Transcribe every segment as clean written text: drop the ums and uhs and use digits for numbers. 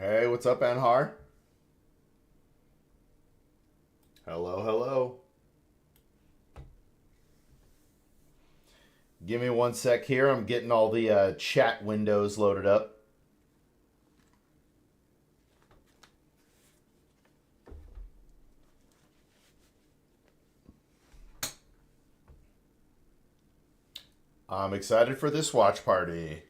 Hey, what's up, Anhar? Hello, hello. Give me one sec here. I'm getting all the chat windows loaded up. I'm excited for this watch party.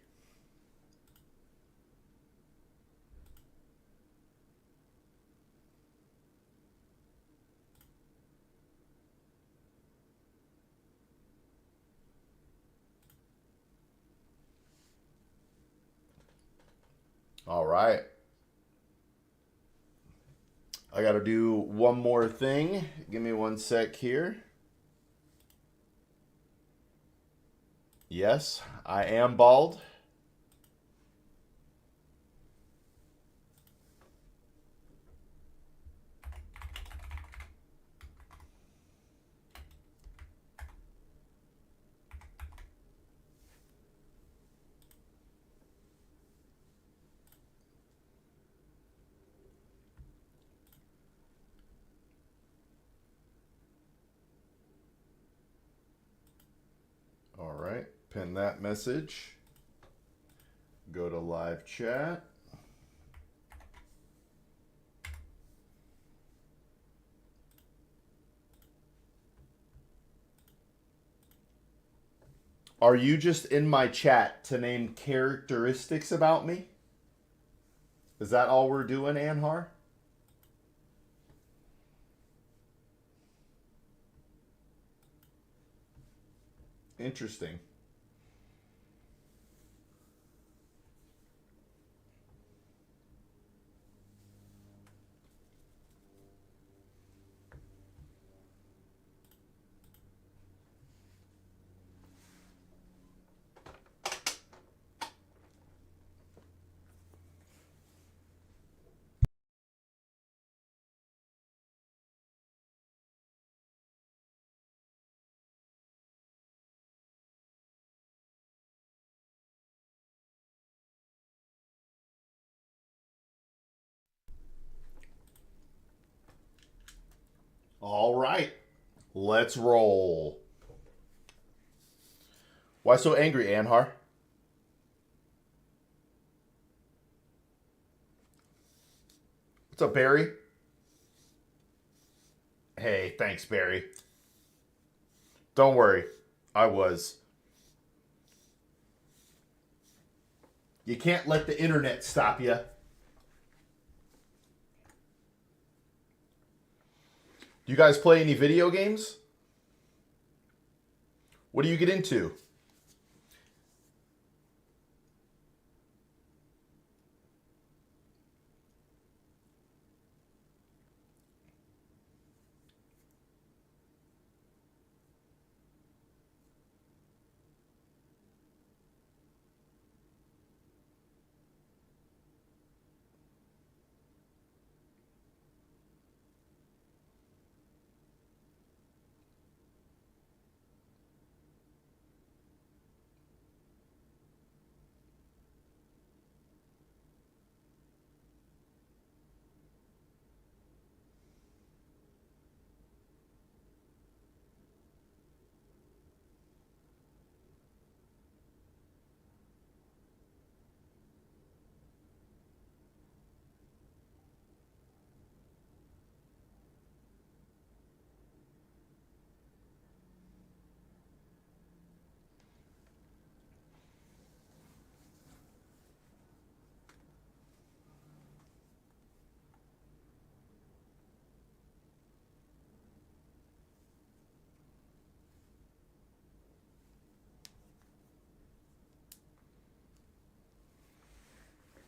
All right. I got to do one more thing. Give me one sec here. Yes, I am bald. All right. Pin that message. Go to live chat. Are you just in my chat to name characteristics about me? Is that all we're doing, Anhar? Interesting. All right. Let's roll. Why so angry, Anhar? What's up, Barry? Hey, thanks, Barry. Don't worry. I was. You can't let the internet stop you. Do you guys play any video games? What do you get into?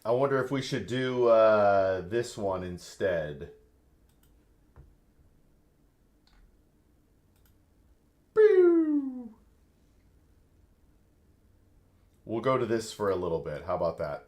I wonder if we should do this one instead. We'll go to this for a little bit. How about that?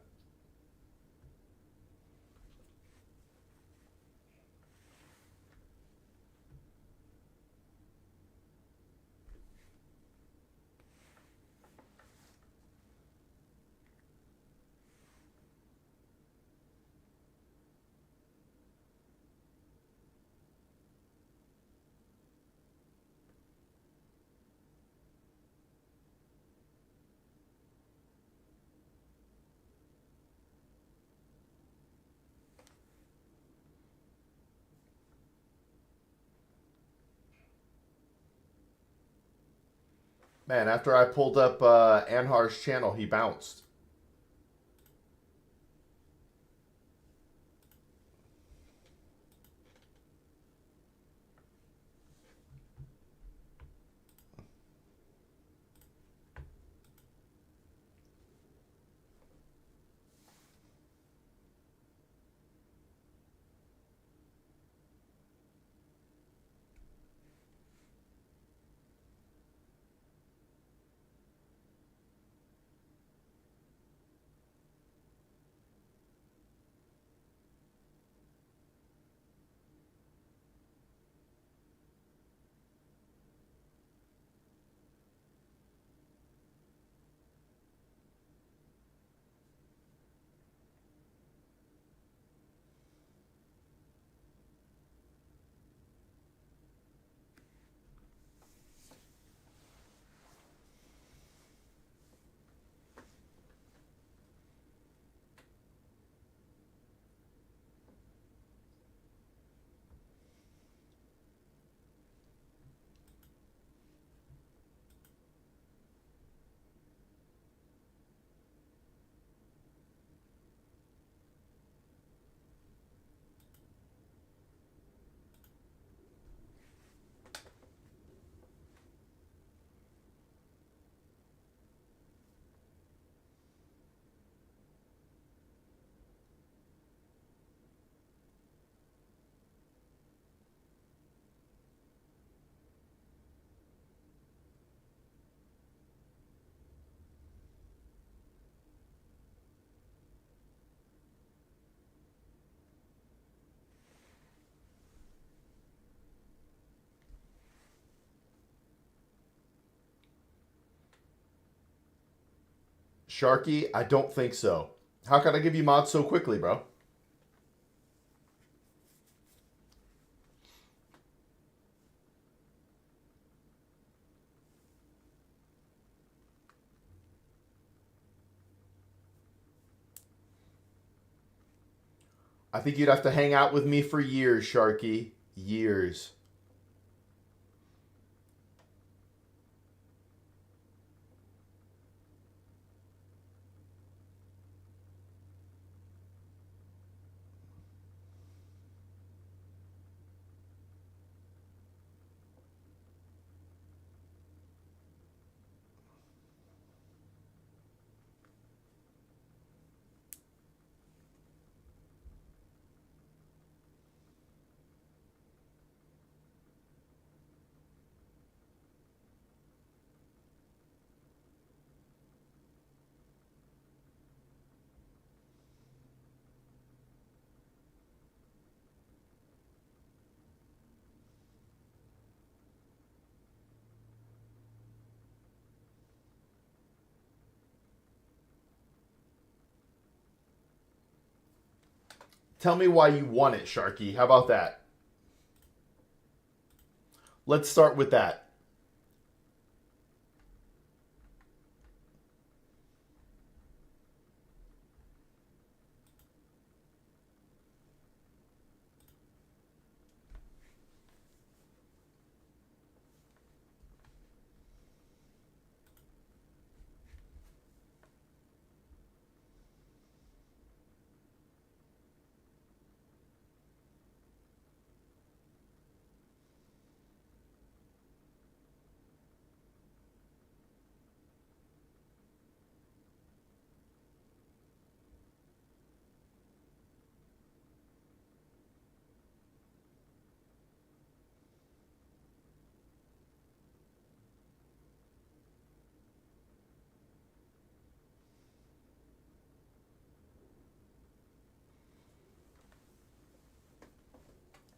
Man, after I pulled up Anhar's channel, he bounced. Sharky, I don't think so. How can I give you mods so quickly, bro? I think you'd have to hang out with me for years, Sharky. Years. Tell me why you want it, Sharky. How about that? Let's start with that.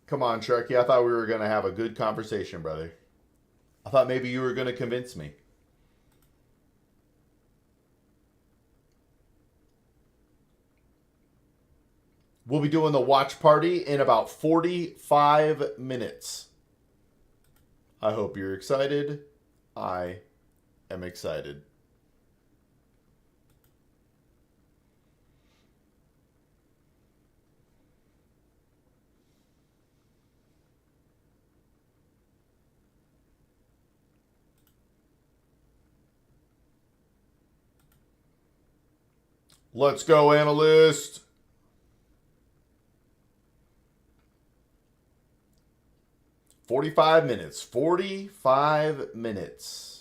Come on, Sharky. I thought we were going to have a good conversation, brother. I thought maybe you were going to convince me. We'll be doing the watch party in about 45 minutes. I hope you're excited. I am excited. Let's go, analyst. $45 minutes. 45 minutes.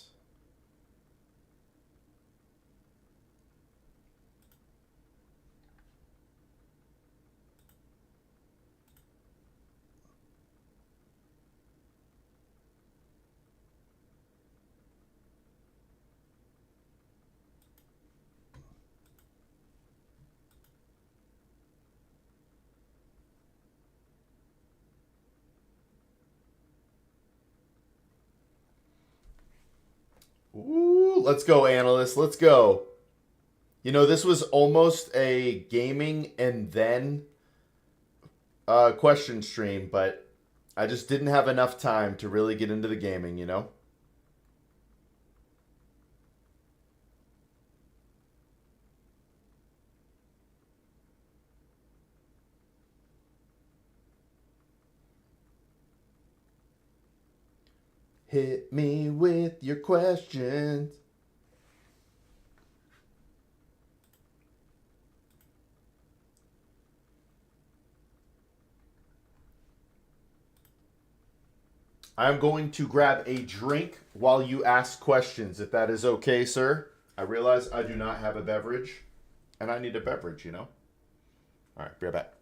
Ooh, let's go, analyst. Let's go. You know, this was almost a gaming and then question stream, but I just didn't have enough time to really get into the gaming, you know? Hit me with your questions. I'm going to grab a drink while you ask questions, if that is okay, sir. I realize I do not have a beverage, and I need a beverage, you know? All right, be right back.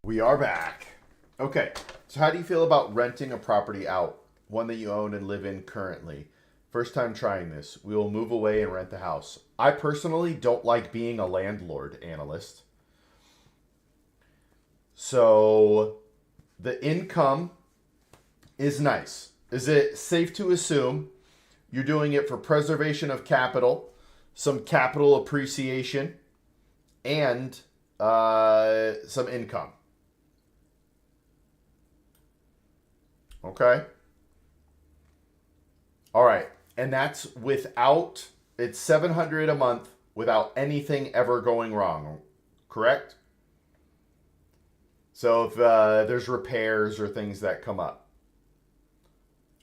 We are back. Okay, so how do you feel about renting a property out? One that you own and live in currently. First time trying this. We will move away and rent the house. I personally don't like being a landlord, analyst. So the income is nice. Is it safe to assume you're doing it for preservation of capital, some capital appreciation, and some income? Okay. All right. And that's without, it's 700 a month without anything ever going wrong. Correct? So if there's repairs or things that come up.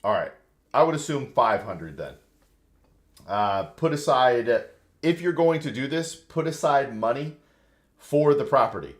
All right. I would assume 500 then. Put aside, if you're going to do this, put aside money for the property.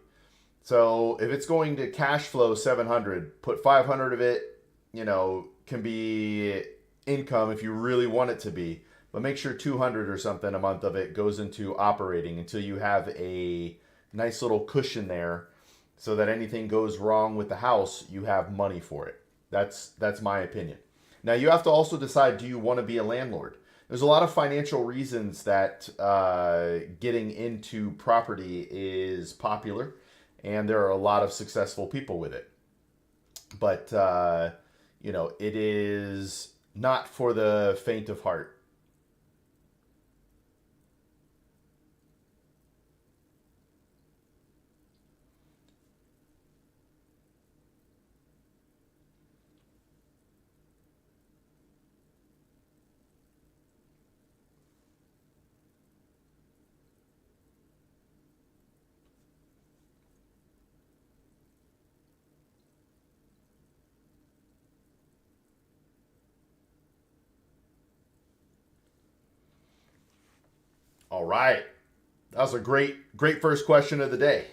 So if it's going to cash flow 700, put 500 of it, you know, can be income if you really want it to be. But make sure 200 or something a month of it goes into operating until you have a nice little cushion there so that anything goes wrong with the house, you have money for it. That's my opinion. Now you have to also decide, do you want to be a landlord? There's a lot of financial reasons that getting into property is popular, and there are a lot of successful people with it. But it is not for the faint of heart. All right. That was a great first question of the day.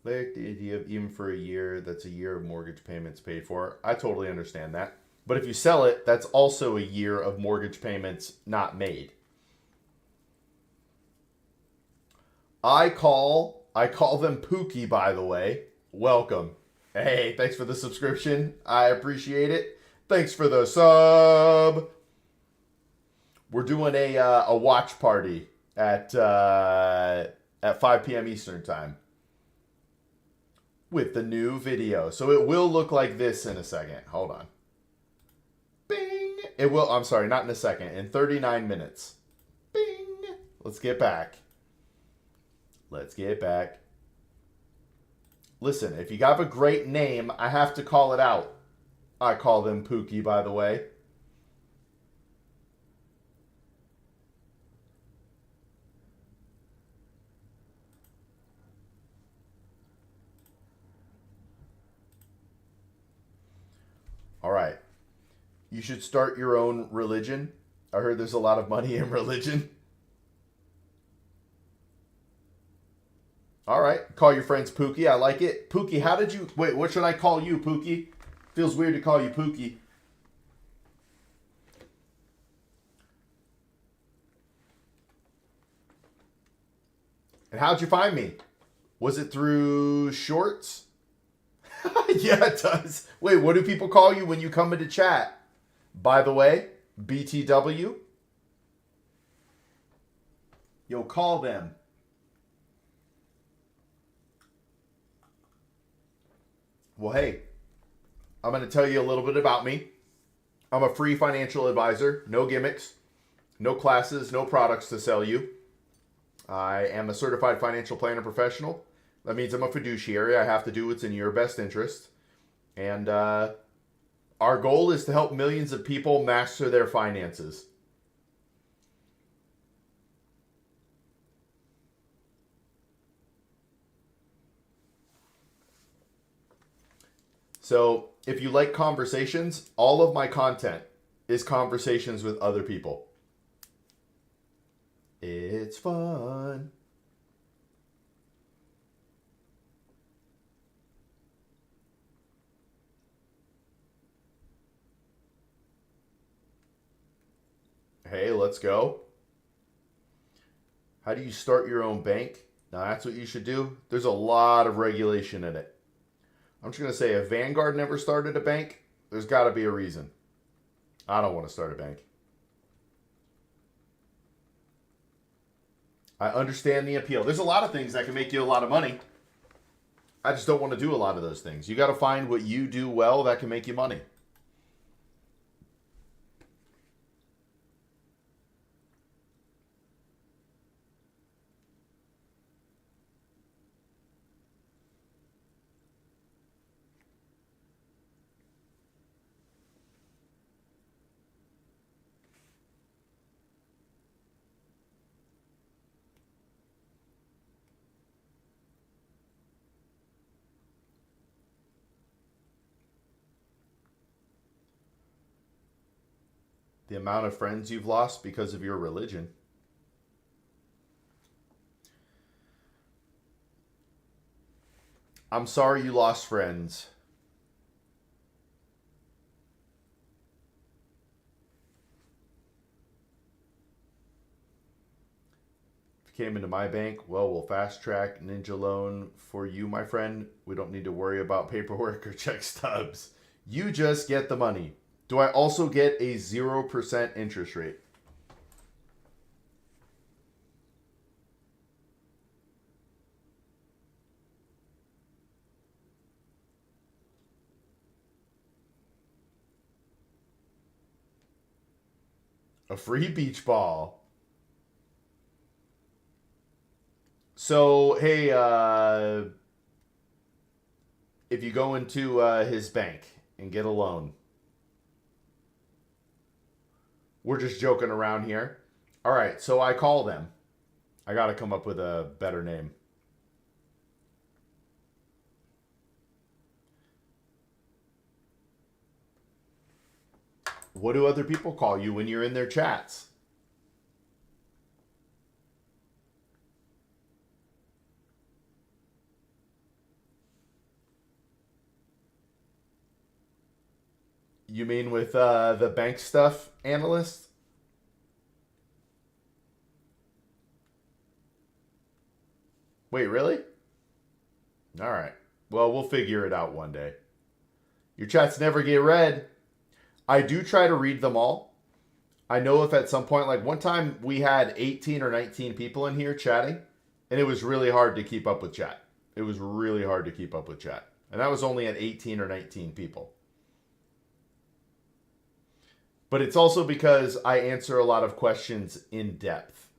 Like the idea of even for a year, that's a year of mortgage payments paid for. I totally understand that. But if you sell it, that's also a year of mortgage payments not made. I call them Pookie, by the way. Welcome. Hey, thanks for the subscription. I appreciate it. Thanks for the sub. We're doing a watch party at 5 p.m. Eastern time with the new video. So it will look like this in a second. Hold on. Bing. It will. I'm sorry, not in a second. In 39 minutes. Bing. Let's get back. Let's get back. Listen, if you have a great name, I have to call it out. I call them Pookie, by the way. All right. You should start your own religion. I heard there's a lot of money in religion. All right. Call your friends Pookie. I like it. Pookie, how did you... Wait, what should I call you, Pookie? Feels weird to call you Pookie. And how'd you find me? Was it through shorts? Yeah, it does. Wait, what do people call you when you come into chat? By the way, BTW? Yo, call them. Well, hey, I'm going to tell you a little bit about me. I'm a free financial advisor, no gimmicks, no classes, no products to sell you. I am a certified financial planner professional. That means I'm a fiduciary. I have to do what's in your best interest. And our goal is to help millions of people master their finances. So if you like conversations, all of my content is conversations with other people. It's fun. Hey, let's go. How do you start your own bank? Now that's what you should do. There's a lot of regulation in it. I'm just going to say if Vanguard never started a bank, there's got to be a reason. I don't want to start a bank. I understand the appeal. There's a lot of things that can make you a lot of money. I just don't want to do a lot of those things. You got to find what you do well that can make you money. The amount of friends you've lost because of your religion. I'm sorry you lost friends. came into my bank. Well, we'll fast track Ninja loan for you, my friend. We don't need to worry about paperwork or check stubs. You just get the money. Do I also get a 0% interest rate? A free beach ball. So, hey, if you go into his bank and get a loan, we're just joking around here. All right, so I call them. I got to come up with a better name. What do other people call you when you're in their chats? You mean with the bank stuff analyst? Wait, really? All right. Well, we'll figure it out one day. Your chats never get read. I do try to read them all. I know if at some point, like one time we had 18 or 19 people in here chatting, and it was really hard to keep up with chat. It was really hard to keep up with chat. And that was only at 18 or 19 people. But it's also because I answer a lot of questions in depth.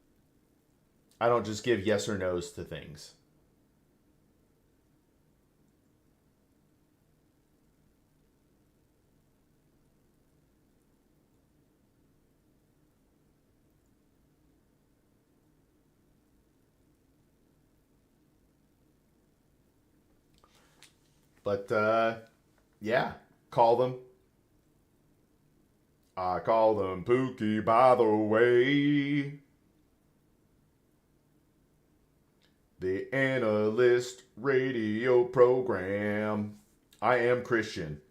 I don't just give yes or no's to things. But yeah, call them. I call them Pookie, by the way. The Analyst Radio Program. I am Christian.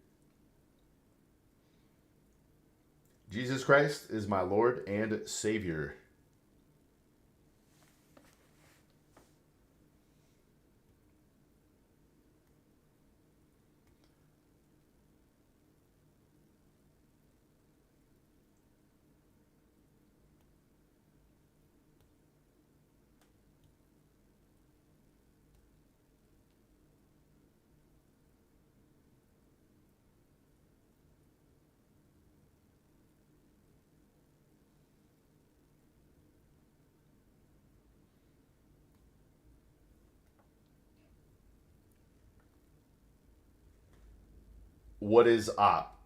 Jesus Christ is my Lord and Savior. What is op?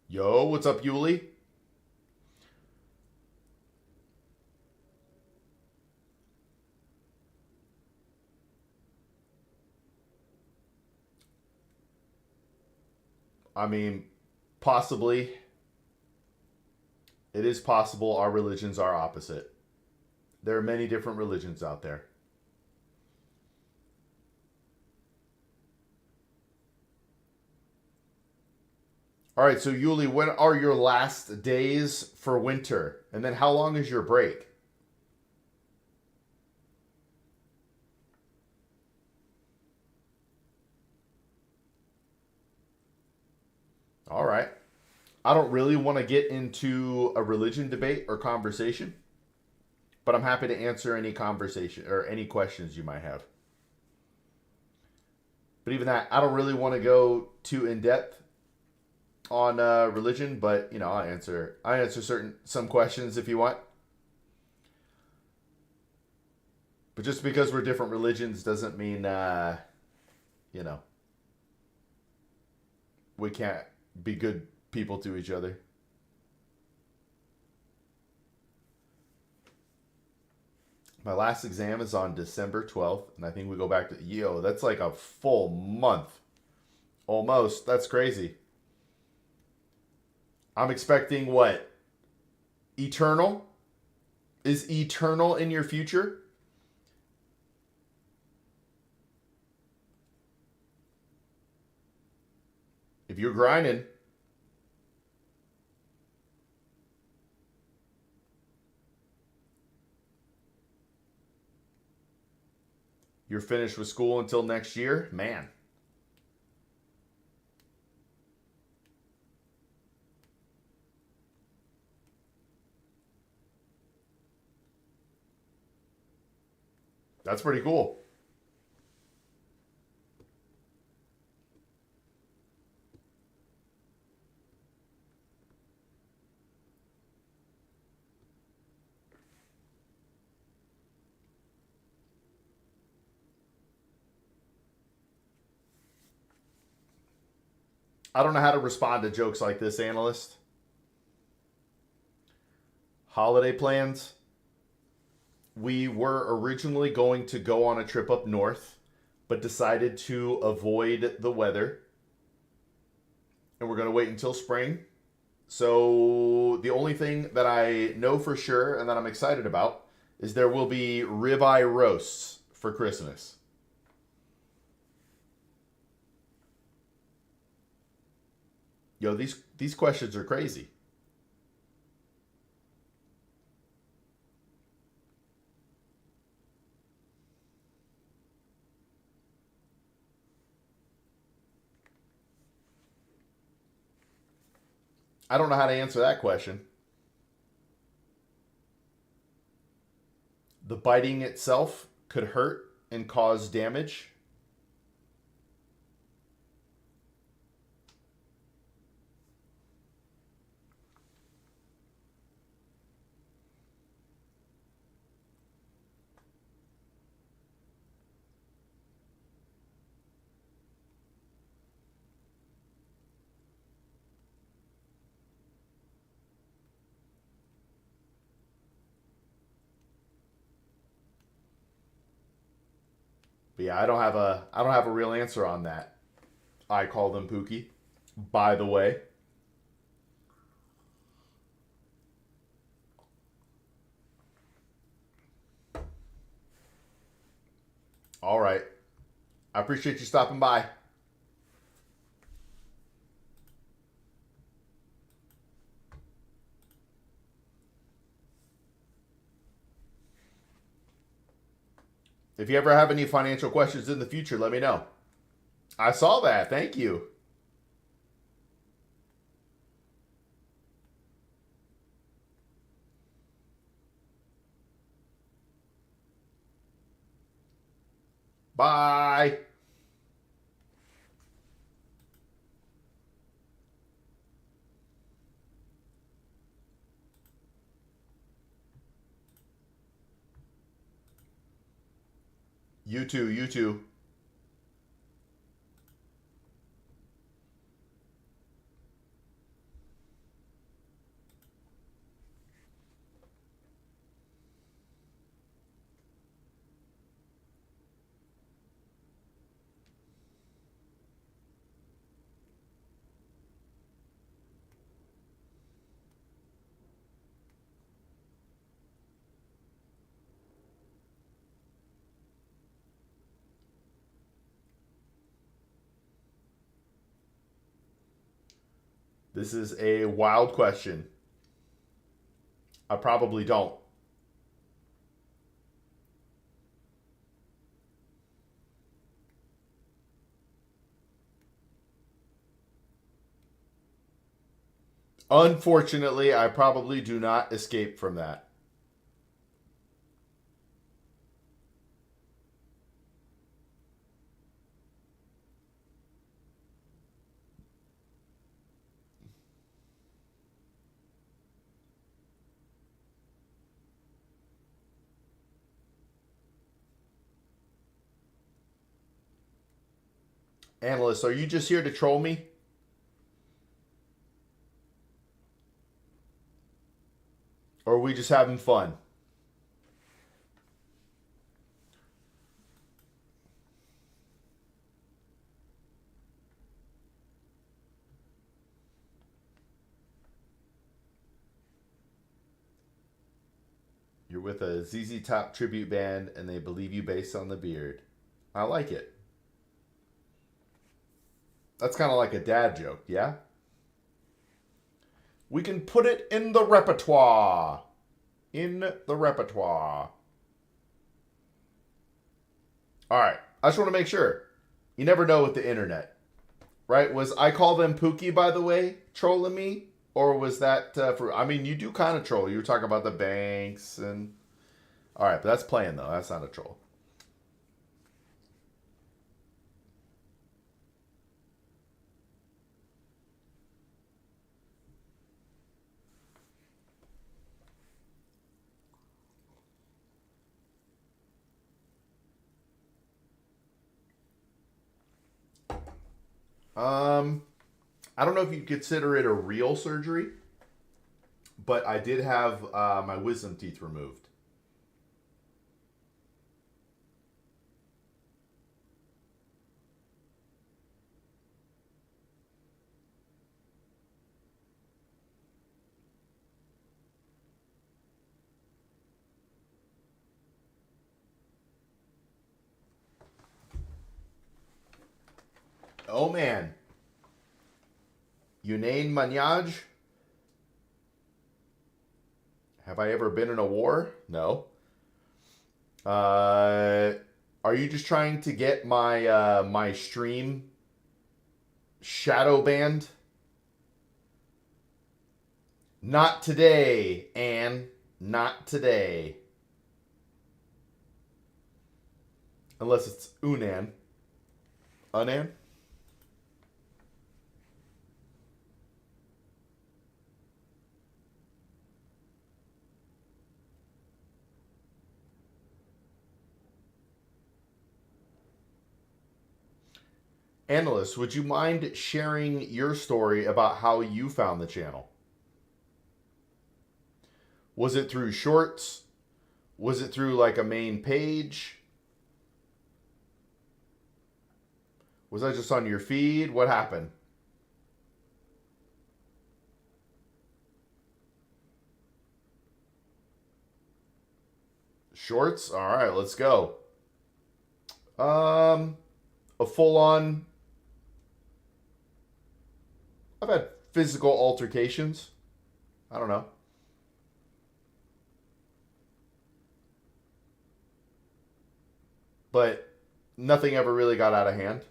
Yo, what's up, Yuli? I mean, possibly. It is possible our religions are opposite. There are many different religions out there. All right, so Yuli, when are your last days for winter? And then how long is your break? All right. I don't really want to get into a religion debate or conversation, but I'm happy to answer any conversation or any questions you might have. But even that, I don't really want to go too in depth on religion, but you know, I answer some questions if you want. But just because we're different religions doesn't mean you know, we can't be good people to each other. My last exam is on December 12th, and I think we go back to, that's like a full month. Almost. That's crazy. I'm expecting what? Eternal? Is eternal in your future? If you're grinding, you're finished with school until next year, man. That's pretty cool. I don't know how to respond to jokes like this, analyst. Holiday plans. We were originally going to go on a trip up north, but decided to avoid the weather. And we're going to wait until spring. So the only thing that I know for sure and that I'm excited about is there will be ribeye roasts for Christmas. Yo, these questions are crazy. I don't know how to answer that question. The biting itself could hurt and cause damage. But yeah, I don't have a real answer on that. I call them Pookie. By the way. All right. I appreciate you stopping by. If you ever have any financial questions in the future, let me know. I saw that. Thank you. Bye. You too. You too. This is a wild question. I probably don't. Unfortunately, I probably do not escape from that. Analyst, are you just here to troll me? Or are we just having fun? You're with a ZZ Top tribute band and they believe you based on the beard. I like it. That's kind of like a dad joke, yeah? We can put it in the repertoire. In the repertoire. All right. I just want to make sure. You never know with the internet, right? Was I call them Pookie, by the way, trolling me? Or was that for. I mean, you do kind of troll. You were talking about the banks and. All right, but that's playing, though. That's not a troll. Um, I don't know if you consider it a real surgery, but I did have my wisdom teeth removed. Oh man, Yunain Manyaj. Have I ever been in a war? No. Are you just trying to get my my stream shadow banned? Not today, Anne. Not today. Unless it's Unan. Unan? Analyst, would you mind sharing your story about how you found the channel? Was it through shorts? Was it through like a main page? Was I just on your feed? What happened? Shorts? All right, let's go. Um, a full on. I've had physical altercations. I don't know. But nothing ever really got out of hand,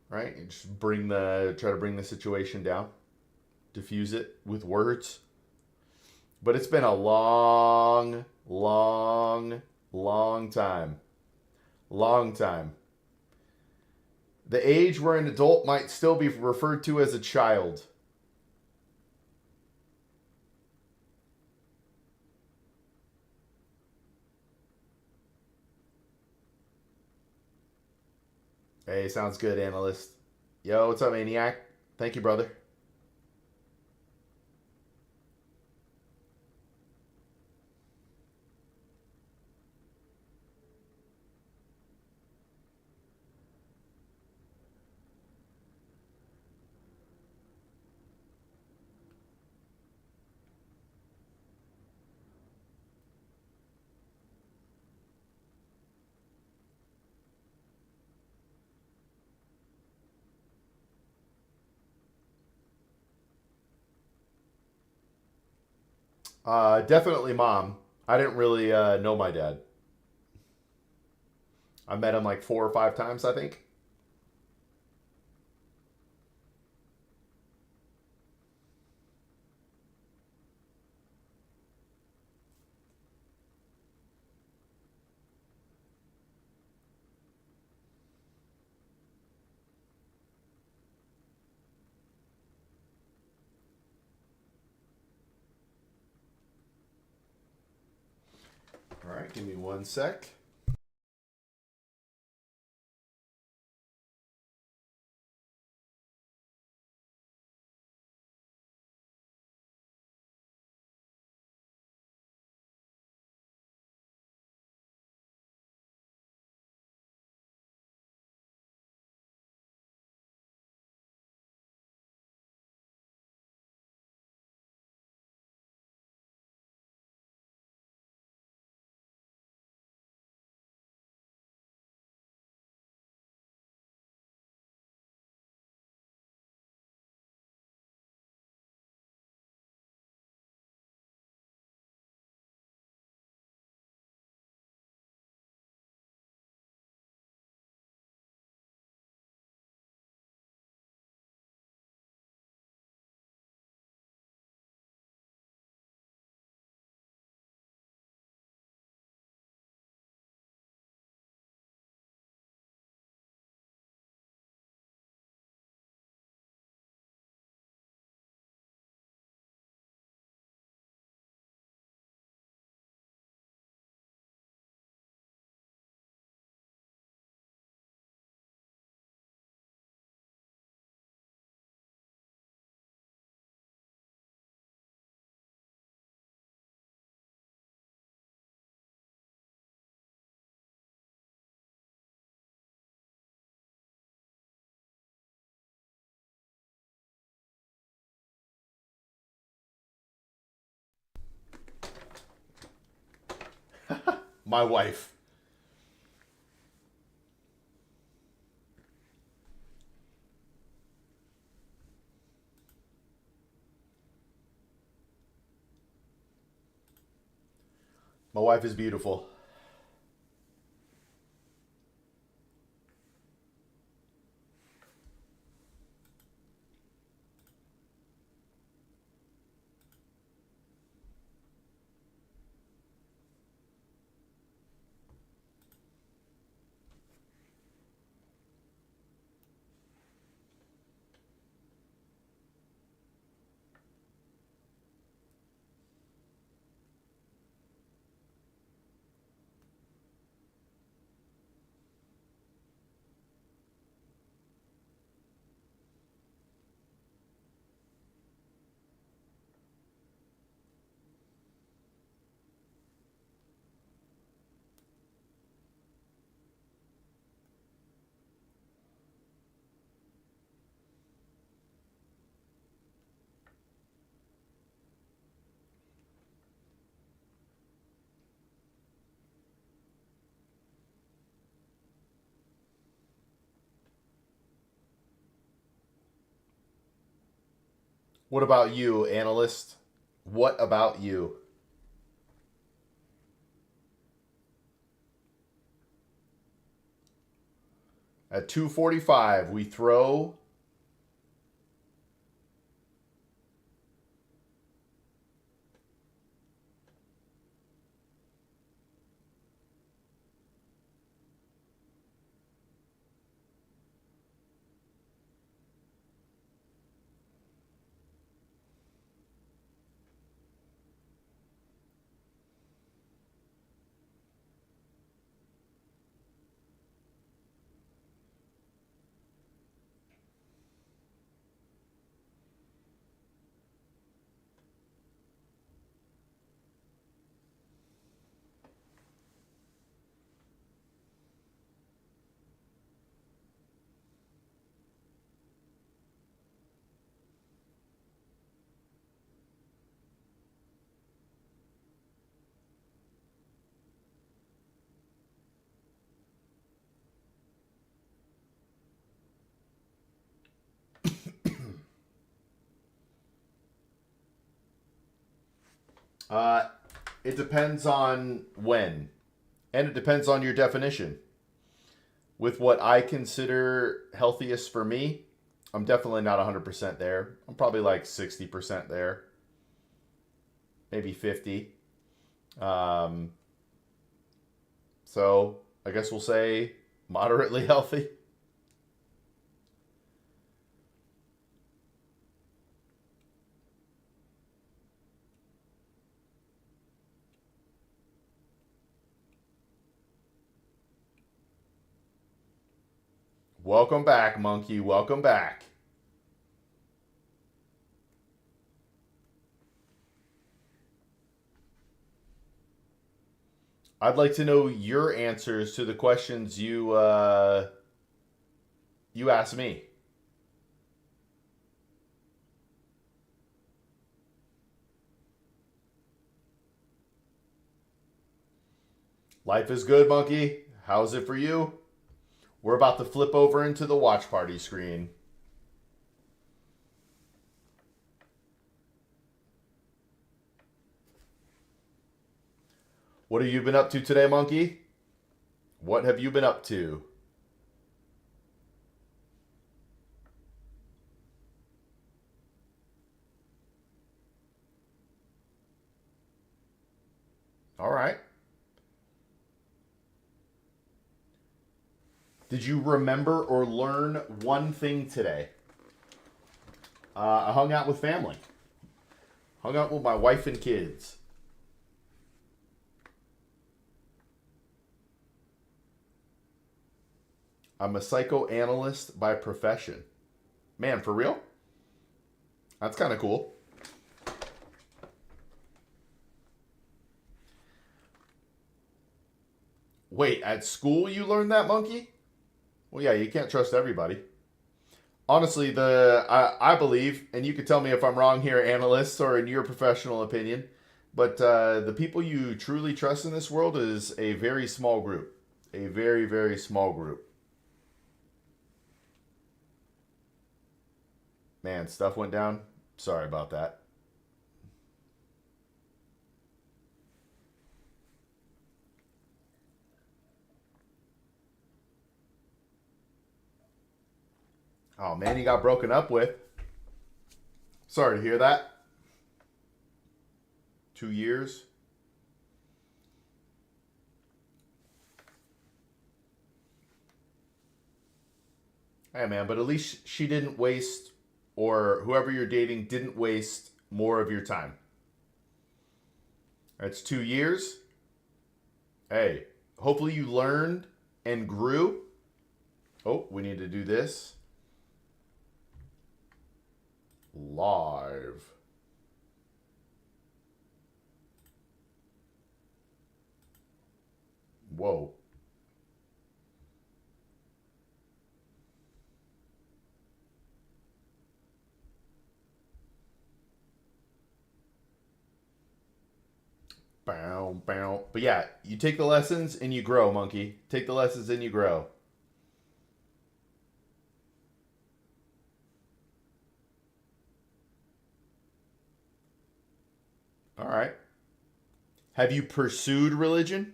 right? You just try to bring the situation down, diffuse it with words. But it's been a long, long, long time. Long time. The age where an adult might still be referred to as a child. Hey, sounds good, analyst. Yo, what's up, Maniac? Thank you, brother. Definitely mom. I didn't really know my dad. I met him like 4 or 5 times, I think. All right, give me 1 sec. My wife. My wife is beautiful. What about you, analyst? What about you? At 2:45, we throw. Uh, it depends on when, and it depends on your definition. With what I consider healthiest for me, I'm definitely not 100% there. I'm probably like 60% there, maybe 50. Um, so I guess we'll say moderately healthy. Welcome back, monkey. Welcome back. I'd like to know your answers to the questions you asked me. Life is good, monkey. How's it for you? We're about to flip over into the watch party screen. What have you been up to today, monkey? What have you been up to? All right. Did you remember or learn one thing today? I hung out with family. Hung out with my wife and kids. I'm a psychoanalyst by profession. Man, for real? That's kind of cool. Wait, at school you learned that, monkey? Well, yeah, you can't trust everybody. Honestly, I believe, and you could tell me if I'm wrong here, analysts, or in your professional opinion, But the people you truly trust in this world is a very small group. A very, very small group. Man, stuff went down. Sorry about that. Oh man, he got broken up with. Sorry to hear that. 2 years. Hey man, but at least she didn't waste, or whoever you're dating didn't waste more of your time. That's 2 years. Hey, hopefully you learned and grew. Oh, we need to do this live. Whoa. Bow, bow. But yeah, you take the lessons and you grow, monkey. Take the lessons and you grow. All right. Have you pursued religion?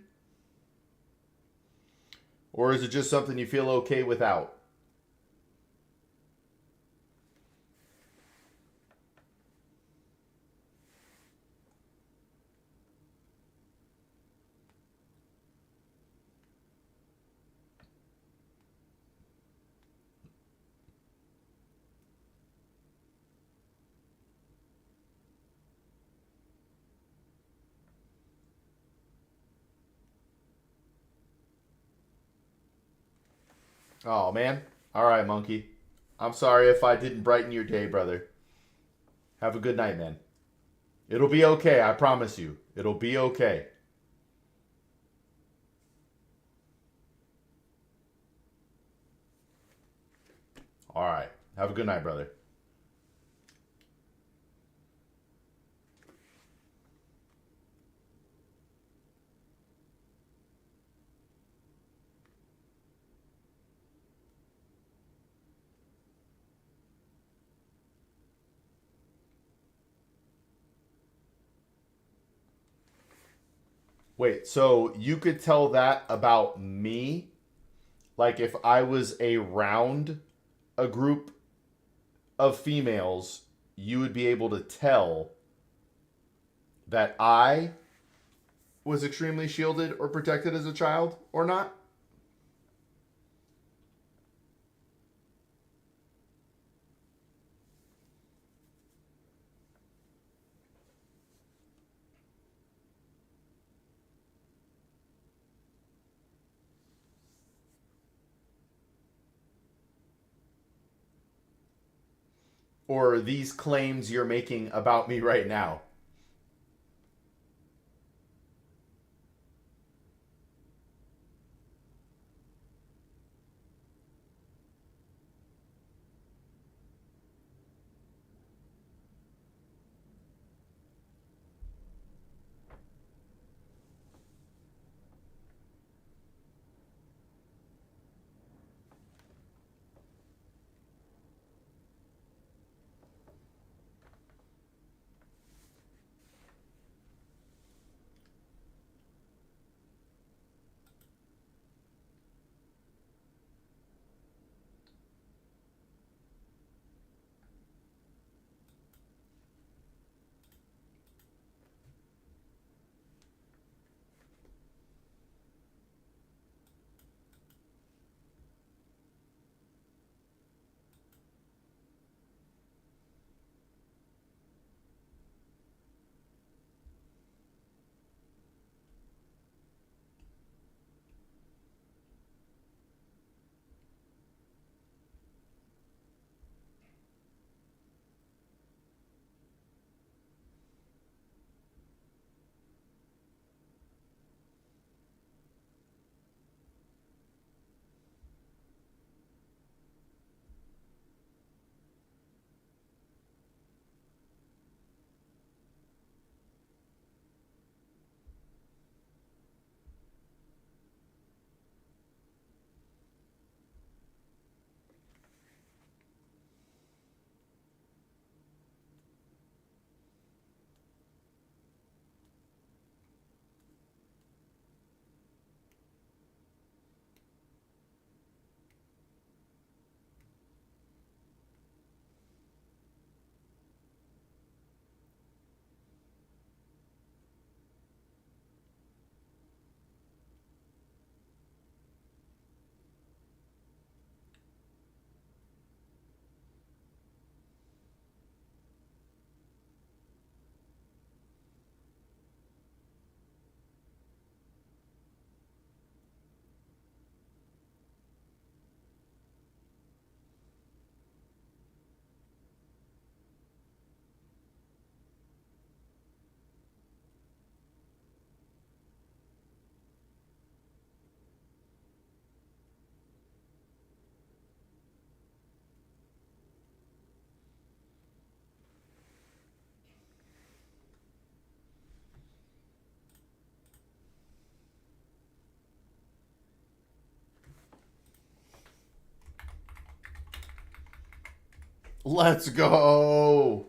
Or is it just something you feel okay without? Oh, man. All right, monkey. I'm sorry if I didn't brighten your day, brother. Have a good night, man. It'll be okay, I promise you. It'll be okay. All right. Have a good night, brother. Wait, so you could tell that about me? Like if I was around a group of females, you would be able to tell that I was extremely shielded or protected as a child or not? Or these claims you're making about me right now? Let's go.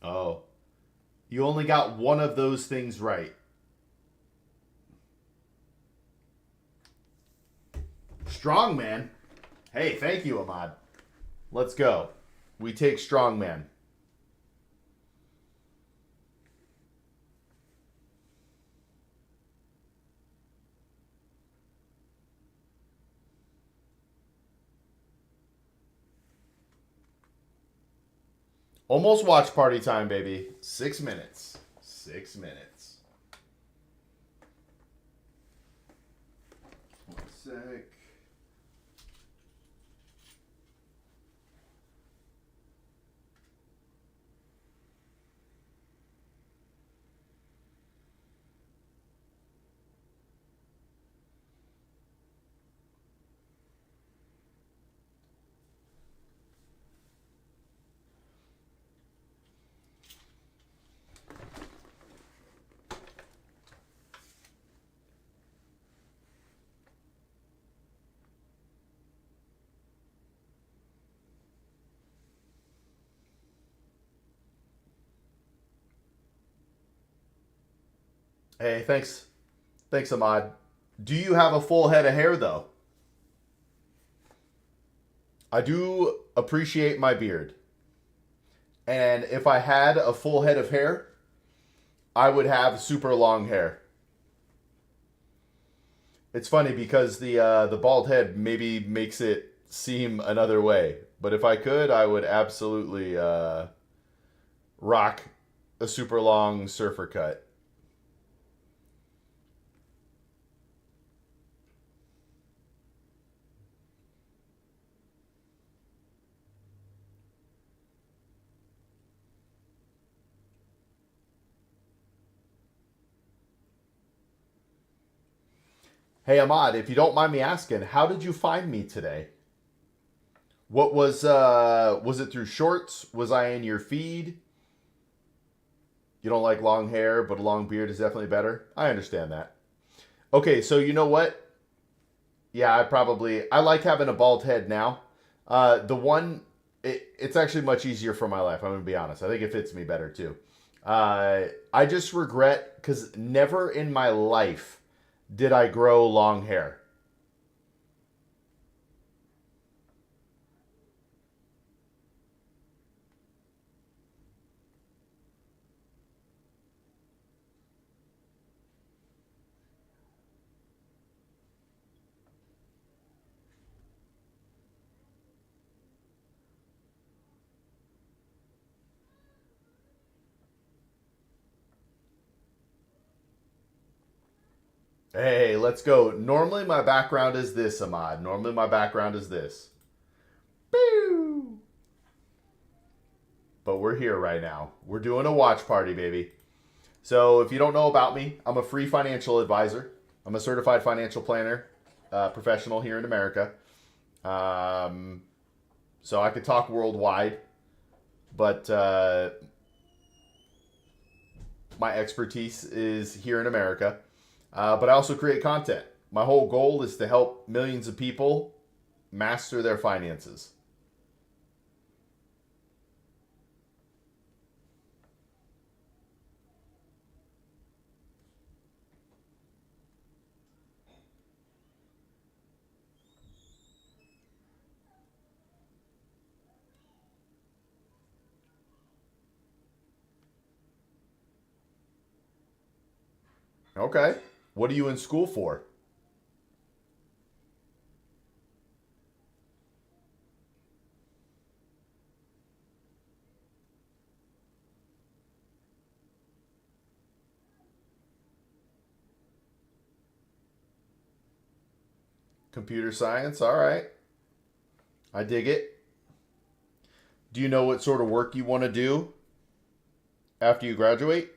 Oh, you only got one of those things right. Strongman. Hey, thank you, Ahmad. Let's go. We take strongman. Almost watch party time, baby. 6 minutes. 6 minutes. One sec. Hey, thanks. Thanks, Ahmad. Do you have a full head of hair, though? I do appreciate my beard. And if I had a full head of hair, I would have super long hair. It's funny because the bald head maybe makes it seem another way. But if I could, I would absolutely rock a super long surfer cut. Hey Ahmad, if you don't mind me asking, how did you find me today? What was it through shorts? Was I in your feed? You don't like long hair, but a long beard is definitely better. I understand that. Okay, so you know what? Yeah, I like having a bald head now. The one it's actually much easier for my life. I'm gonna be honest. I think it fits me better too. I just regret because never in my life did I grow long hair. Hey, let's go. Normally my background is this, Ahmad. Normally my background is this. Pew! But we're here right now. We're doing a watch party, baby. So if you don't know about me, I'm a free financial advisor. I'm a certified financial planner, professional here in America. Um, so I could talk worldwide, but my expertise is here in America. But I also create content. My whole goal is to help millions of people master their finances. Okay. What are you in school for? Computer science. All right. I dig it. Do you know what sort of work you want to do after you graduate?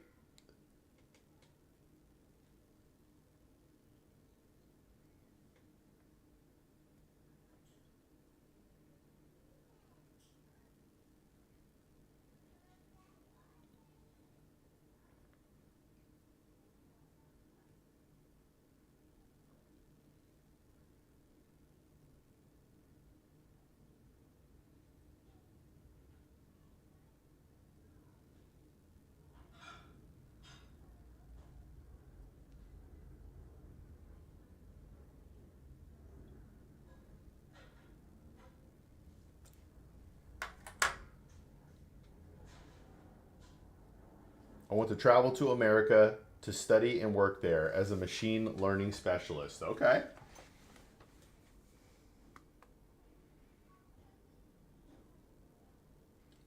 I want to travel to America to study and work there as a machine learning specialist. Okay.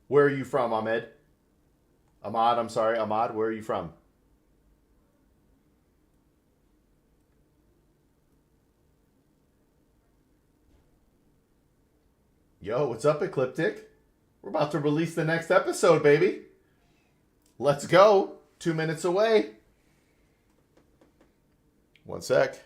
Where are you from, Ahmed? I'm sorry. Ahmad, where are you from? Yo, what's up, Ecliptic? We're about to release the next episode, baby. Let's go. 2 minutes away. One sec.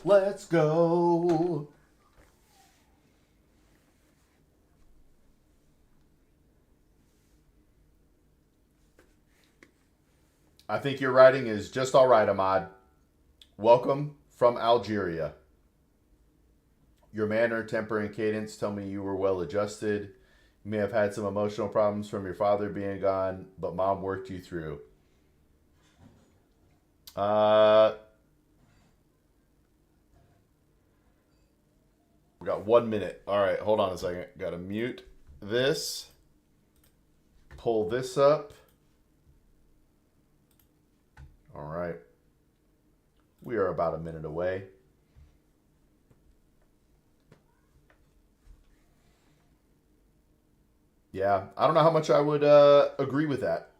Let's go. I think your writing is just all right, Ahmad. Welcome from Algeria. Your manner, temper, and cadence tell me you were well adjusted. You may have had some emotional problems from your father being gone, but mom worked you through. We got 1 minute. All right, hold on a second. Got to mute this. Pull this up. All right. We are about a minute away. Yeah, I don't know how much I would agree with that.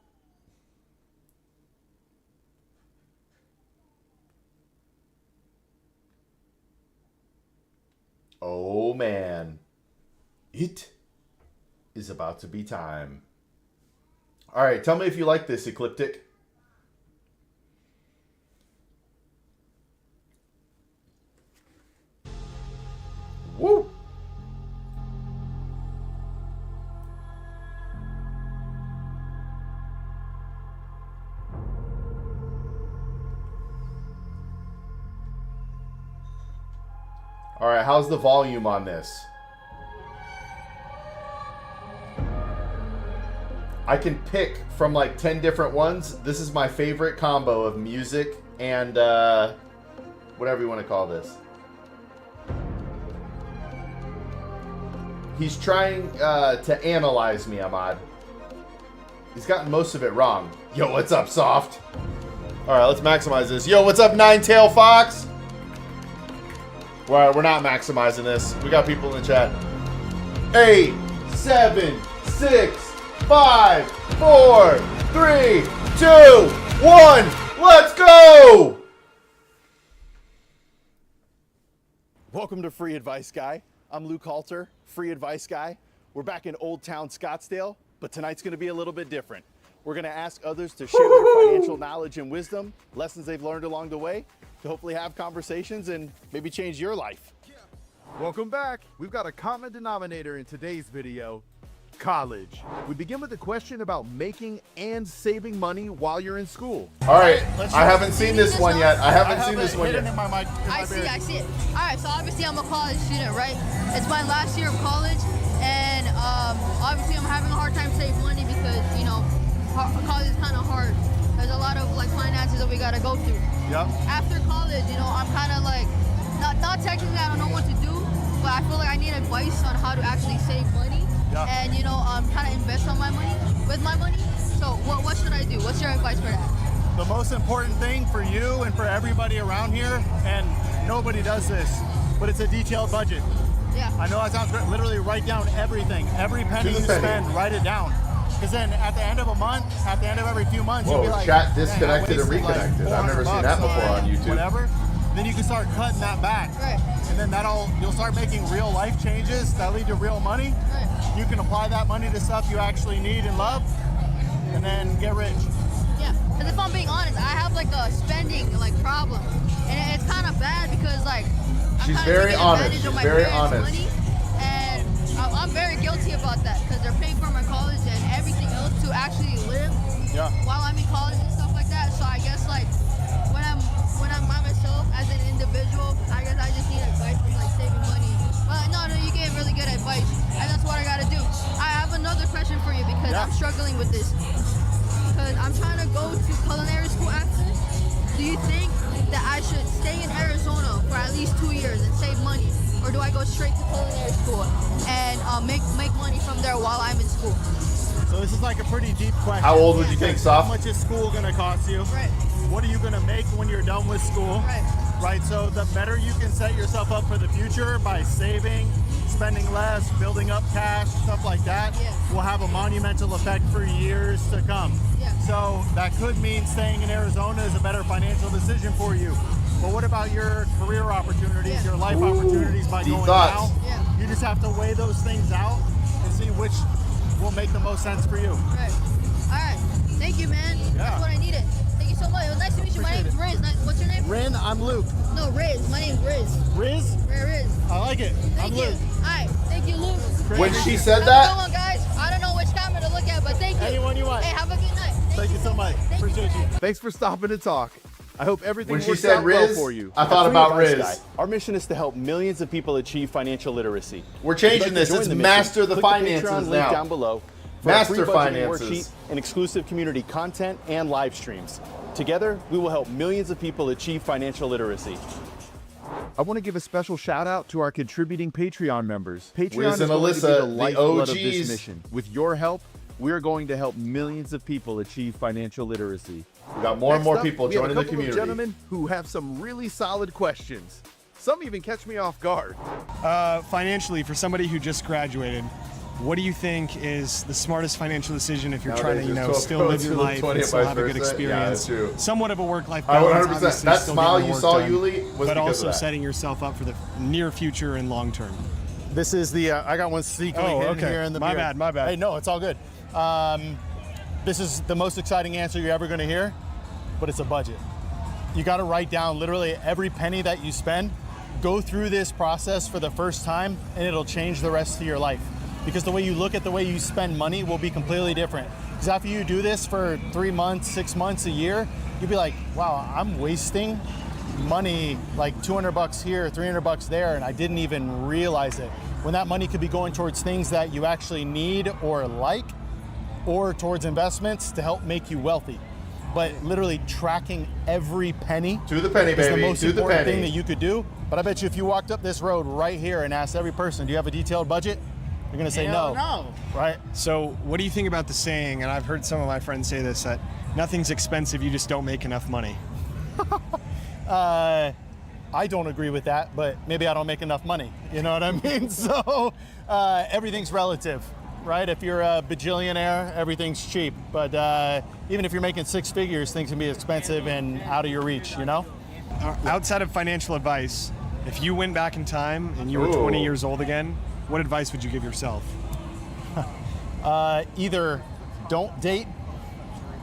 Oh man, it is about to be time. All right, tell me if you like this, Ecliptic. Woo! All right, how's the volume on this? I can pick from like 10 different ones. This is my favorite combo of music and whatever you want to call this. He's trying to analyze me, Ahmad. He's gotten most of it wrong. Yo, what's up, Soft? All right, let's maximize this. Yo, what's up, Nine-Tail Fox? We're not maximizing this. We got people in the chat. 8, 7, 6, 5, 4, 3, 2, 1. Let's go! Welcome to Free Advice Guy. I'm Luke Halter, Free Advice Guy. We're back in Old Town Scottsdale, but tonight's going to be a little bit different. We're going to ask others to share their financial knowledge and wisdom, lessons they've learned along the way, to hopefully have conversations and maybe change your life. Welcome back. We've got a common denominator in today's video: college. We begin with a question about making and saving money while you're in school. All right, I haven't seen this one yet. I haven't seen this one yet. I see it. All right, so obviously I'm a college student, right? It's my last year of college, and obviously I'm having a hard time saving money because, you know, college is kind of hard. There's a lot of like finances that we gotta go through. Yep. After college, you know, I'm kind of like, not technically I don't know what to do, but I feel like I need advice on how to actually save money. Yeah. And, you know, kind of invest on my money, with my money. So what should I do? What's your advice for that? The most important thing for you and for everybody around here, and nobody does this, but it's a detailed budget. Yeah. I know that sounds great. Literally write down everything. Every penny you spend, write it down. Because then at the end of a month, at the end of every few months, you'll be like, chat disconnected and reconnected. I've never seen that before on YouTube. Whatever. Then you can start cutting that back. Right. And then you'll start making real life changes that lead to real money. Right. You can apply that money to stuff you actually need and love, and then get rich. Yeah, because if I'm being honest, I have like a spending like problem, and it's kind of bad because like I'm She's kind very of honest. advantage of my She's very parents' honest. money, and I'm very guilty about that because they're paying for my college and everything else to actually live Yeah. while I'm in college and stuff like that. So I guess like as an individual, I guess I just need advice for like saving money. But no, you gave really good advice, and that's what I gotta do. I have another question for you because I'm struggling with this. Because I'm trying to go to culinary school after. Do you think that I should stay in Arizona for at least 2 years and save money, or do I go straight to culinary school and make money from there while I'm in school? So this is like a pretty deep question. How old would you think, Soph? How much is school gonna cost you? Right. What are you gonna make when you're done with school? Right, so the better you can set yourself up for the future by saving, spending less, building up cash, stuff like that, will have a monumental effect for years to come. So that could mean staying in Arizona is a better financial decision for you. But what about your career opportunities, your life opportunities by deep going thoughts. now? You just have to weigh those things out and see which will make the most sense for you. Right. All right. Thank you, man. That's what I needed. Thank you so much. It was nice to meet you. My name's Riz. What's your name? Rin, I'm Luke. No, Riz. My name's Riz. Riz? Riz. I like it. Thank you. Luke. All right. Thank you, Luke. When she said Have a that, good one, guys. I don't know which camera to look at, but thank you. Anyone you want. Hey, have a good night. Thank you so much. Appreciate you. Thanks for stopping to talk. I hope everything when she works said out well Riz, for you. I thought Free about Advice Riz. Guy. Our mission is to help millions of people achieve financial literacy. We're If you'd changing like to this. join It's the mission, Master the click Finances Patreon link now. down below for Master a free budgeting Finances. worksheet and exclusive community content and live streams. Together, we will help millions of people achieve financial literacy. I want to give a special shout out to our contributing Patreon members. Patreon Wiz is and going to be Alyssa, the the lifeblood of OGs. this mission. With your help, we're going to help millions of people achieve financial literacy. We got more and more Next up, people we have joining a the couple of community. gentlemen who have some really solid questions. Some even catch me off guard. Financially, for somebody who just graduated, what do you think is the smartest financial decision if you're Nowadays, trying to, there's still 12 live your to life 20 and still have a good 5%. Yeah, experience? that's true. Somewhat of a work-life I balance. 100%. obviously, That still smile getting you work saw, done, Yuli, was but because also of that. setting yourself up for the near future and long term. This is the, I got one sneakily hidden here in the My beard. bad. Hey, no, it's all good. This is the most exciting answer you're ever gonna hear, but it's a budget. You gotta write down literally every penny that you spend. Go through this process for the first time and it'll change the rest of your life. Because the way you look at the way you spend money will be completely different. Because after you do this for 3 months, 6 months, a year, you'll be like, wow, I'm wasting money like $200 here, $300 there, and I didn't even realize it. When that money could be going towards things that you actually need or like, or towards investments to help make you wealthy. But literally tracking every penny To the penny, is the baby. most To the important penny. thing that you could do. But I bet you if you walked up this road right here and asked every person, do you have a detailed budget? You're gonna say no. Right? So what do you think about the saying, and I've heard some of my friends say this, that nothing's expensive, you just don't make enough money? I don't agree with that, but maybe I don't make enough money. You know what I mean? So everything's relative, right? If you're a bajillionaire, everything's cheap. But even if you're making 6 figures, things can be expensive and out of your reach, you know? Outside of financial advice, if you went back in time and you were 20 years old again, what advice would you give yourself? Either don't date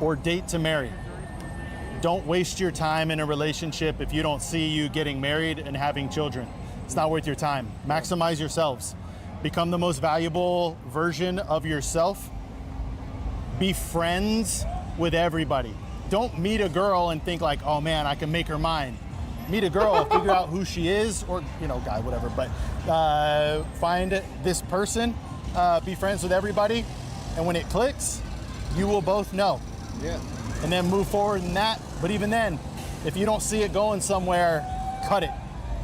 or date to marry. Don't waste your time in a relationship if you don't see you getting married and having children. It's not worth your time. Maximize yourselves. Become the most valuable version of yourself. Be friends with everybody. Don't meet a girl and think like, oh man, I can make her mine. Meet a girl, figure out who she is, or guy, whatever, but find this person, be friends with everybody, and when it clicks, you will both know. Yeah. And then move forward in that. But even then, if you don't see it going somewhere, cut it.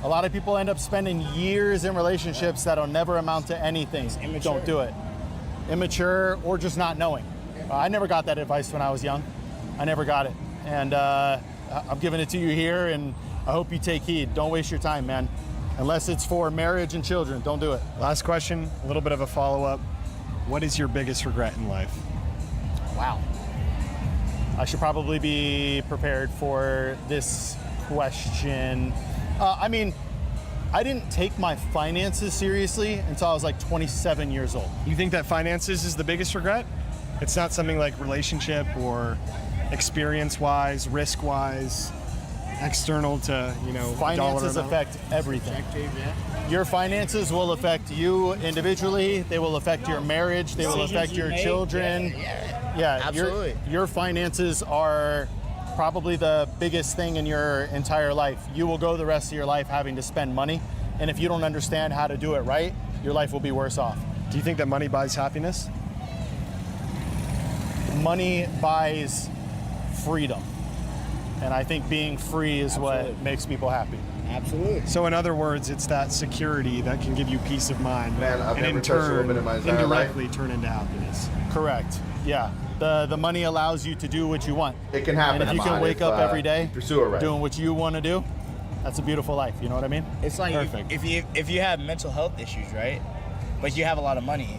A lot of people end up spending years in relationships that'll never amount to anything. Don't do it. Immature or just not knowing. I never got that advice when I was young. I never got it. And I'm giving it to you here, and I hope you take heed. Don't waste your time, man. Unless it's for marriage and children, don't do it. Last question, a little bit of a follow-up. What is your biggest regret in life? Wow. I should probably be prepared for this question. I didn't take my finances seriously until I was like 27 years old. You think that finances is the biggest regret? It's not something like relationship or experience-wise, risk-wise, external to, Finances dollar amount? affect everything. Your finances will affect you individually. They will affect your marriage. They will affect your children. Yeah, Absolutely. Your finances are probably the biggest thing in your entire life. You will go the rest of your life having to spend money, and if you don't understand how to do it right, your life will be worse off. Do you think that money buys happiness? Money buys freedom, and I think being free is what makes people happy. Absolutely. So in other words, it's that security that can give you peace of mind, Man, I've and never in touched a turn, woman in my entire life. indirectly turn into happiness. Correct. Yeah. The money allows you to do what you want. It can happen. And if you can Ahmad, wake up every day you pursue it right. doing what you want to do, that's a beautiful life. You know what I mean? It's like Perfect. if you have mental health issues, right? But you have a lot of money,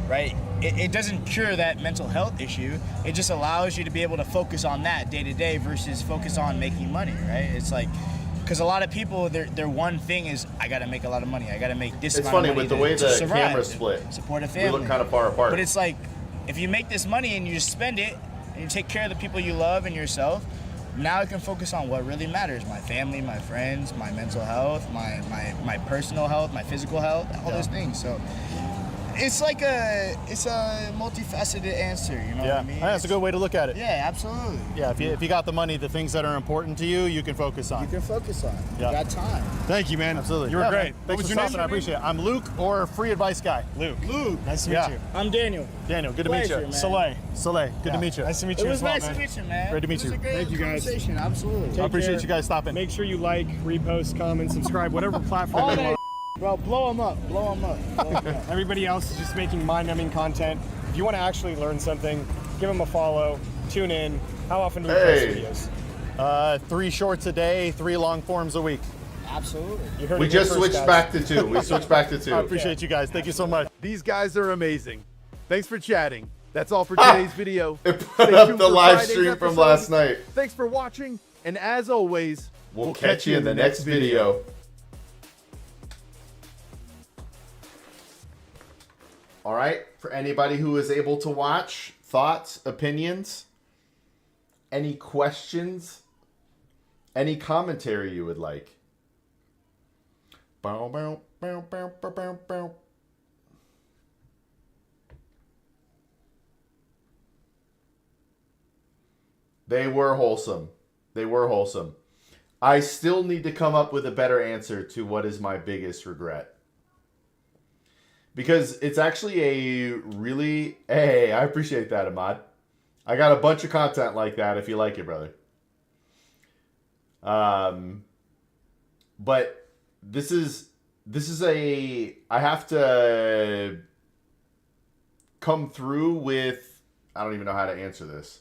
right? It doesn't cure that mental health issue. It just allows you to be able to focus on that day to day versus focus on making money, right? It's like, because a lot of people, their one thing is, I got to make a lot of money. I got to make this It's amount funny of money with the to- way to the survive, camera's to split. support a We family. look kind of far apart. But it's like, if you make this money and you just spend it and you take care of the people you love and yourself, now I can focus on what really matters: my family, my friends, my mental health, my personal health, my physical health, all those things. So it's like a multifaceted answer. You know what I mean? That's a good way to look at it. Yeah, absolutely. Yeah, if you got the money, the things that are important to you, you can focus on. You can focus on it. Yeah. You got time. Thank you, man. Absolutely. You were Yeah, great. man. What Thanks was for your name? stopping. I appreciate it. I'm Luke, or Free Advice Guy. Luke. Luke. Nice to meet Yeah. you. I'm Daniel. Daniel, good to meet Pleasure, you. man. Soleil. Soleil, good to meet you. Nice to meet It you was as well, nice man. to meet you, man. Great to meet It was you. a great Thank you, guys. conversation. Absolutely. I appreciate you guys stopping. Make sure you like, repost, comment, subscribe, whatever platform All you're that, on. bro. Blow them up. Blow them up. Blow 'em up. Everybody else is just making mind-numbing content. If you want to actually learn something, give them a follow, tune in. How often do we post Hey. videos? 3 shorts a day, 3 long forms a week. Absolutely. You heard We it here just first, switched guys. back to 2. We switched back to 2. I appreciate you guys. Thank you so much. These guys are amazing. Thanks for chatting. That's all for today's video. It Stay put up tuned the for live Friday's stream from episode. last night. Thanks for watching, and as always, We'll catch you in the next video. All right, for anybody who is able to watch, thoughts, opinions, any questions, any commentary you would like. Bow, bow, bow, bow, bow, bow, bow. They were wholesome. They were wholesome. I still need to come up with a better answer to what is my biggest regret. Because it's actually a really... Hey, I appreciate that, Ahmad. I got a bunch of content like that if you like it, brother. But this is a... I have to come through with... I don't even know how to answer this.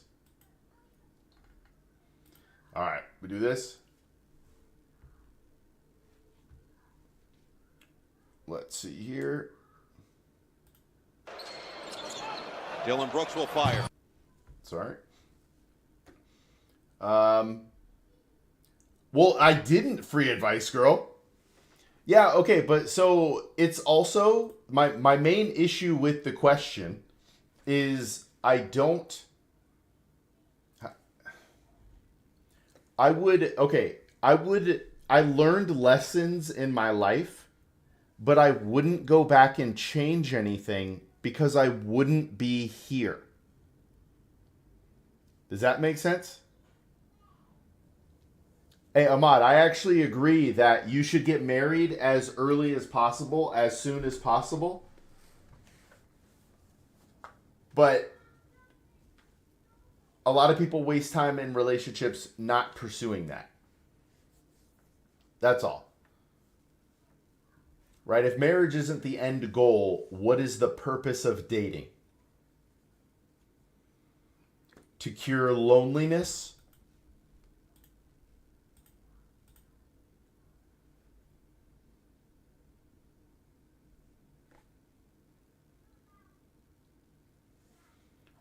All right, we do this. Let's see here. Dylan Brooks will fire. Sorry. Well, I didn't free advice, girl. Yeah, okay, but so it's also my main issue with the question is I learned lessons in my life, but I wouldn't go back and change anything because I wouldn't be here. Does that make sense? Hey, Ahmad, I actually agree that you should get married as early as possible, as soon as possible. But a lot of people waste time in relationships not pursuing that. That's all. Right? If marriage isn't the end goal, what is the purpose of dating? To cure loneliness?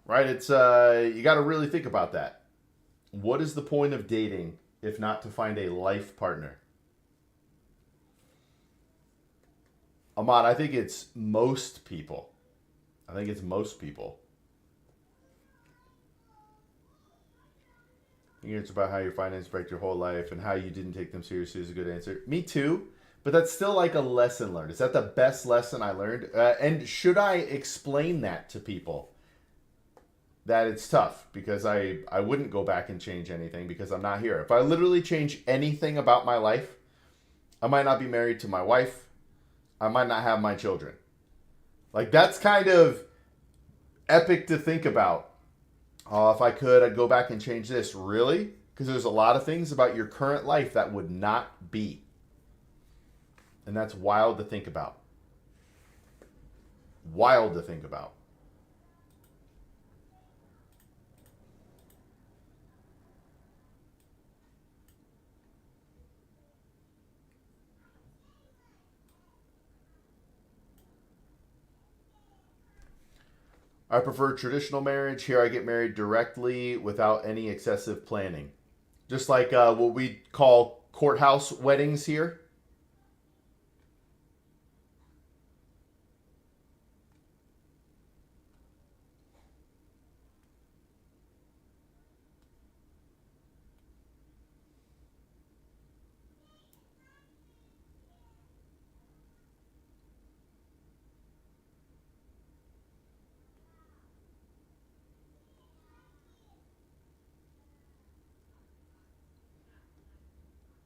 Right? It's you got to really think about that. What is the point of dating if not to find a life partner? Ahmad, I think it's most people. I think it's most people. You answer about how your finances break your whole life and how you didn't take them seriously is a good answer. Me too, but that's still like a lesson learned. Is that the best lesson I learned? And should I explain that to people? that it's tough because I wouldn't go back and change anything because I'm not here. If I literally change anything about my life, I might not be married to my wife. I might not have my children. Like, that's kind of epic to think about. Oh, if I could, I'd go back and change this. Really? Because there's a lot of things about your current life that would not be. And that's wild to think about. Wild to think about. I prefer traditional marriage. Here I get married directly without any excessive planning. Just like what we call courthouse weddings here.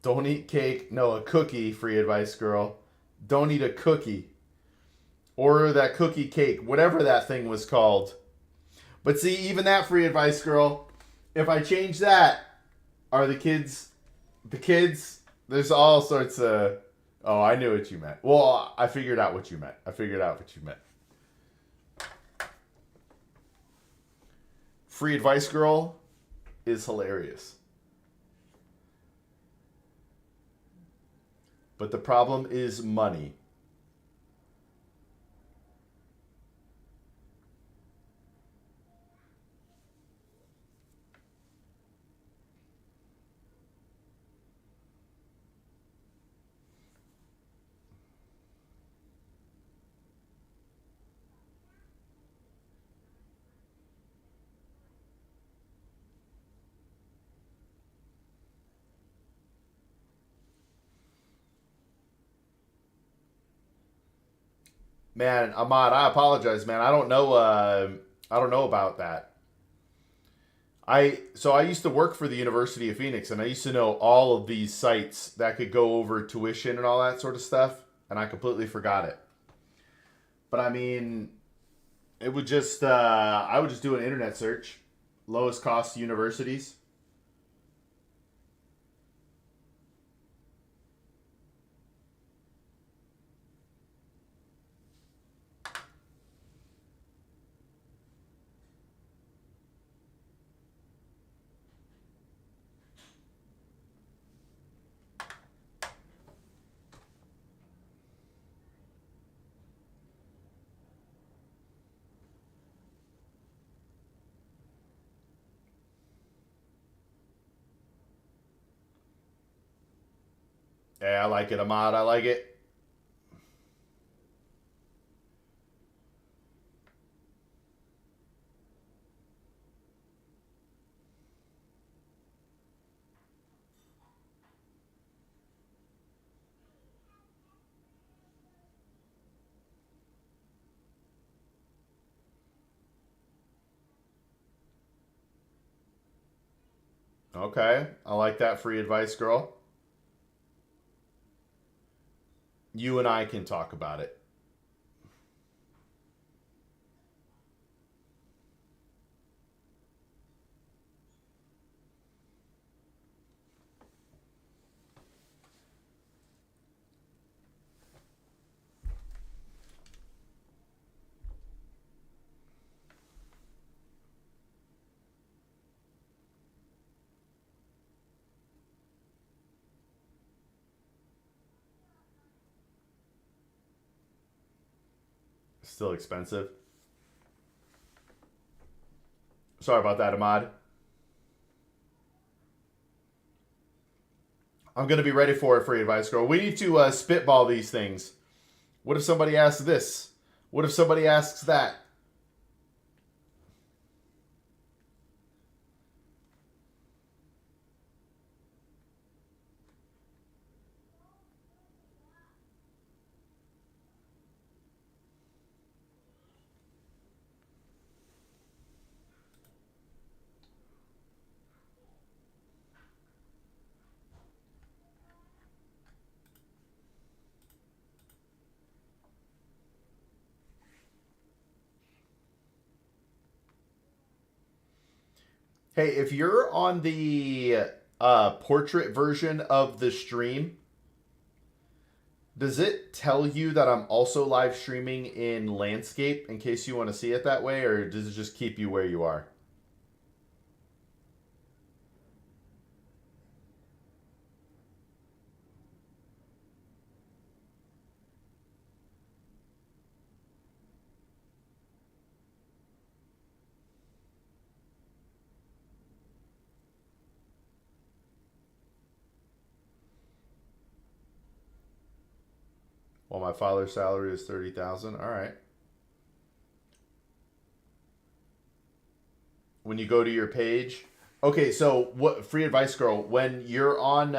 Don't eat cake. No, a cookie. Free advice, girl. Don't eat a cookie. Order that cookie cake. Whatever that thing was called. But see, even that, free advice, girl. If I change that, are the kids... The kids... There's all sorts of... Oh, I knew what you meant. Well, I figured out what you meant. Free advice, girl is hilarious. But the problem is money. Man, Ahmad, I apologize, man. I don't know. I don't know about that. I used to work for the University of Phoenix, and I used to know all of these sites that could go over tuition and all that sort of stuff, and I completely forgot it. But I mean, it would just I would just do an internet search, lowest cost universities. Yeah, I like it, Ahmad. I like it. Okay, I like that, free advice, girl. You and I can talk about it. Still expensive. Sorry about that, Ahmad. I'm going to be ready for it, free advice, girl. We need to spitball these things. What if somebody asks this? What if somebody asks that? Hey, if you're on the portrait version of the stream, does it tell you that I'm also live streaming in landscape in case you want to see it that way, or does it just keep you where you are? Well, my father's salary is 30,000. All right. When you go to your page, okay. So what? Free advice, girl. When you're on,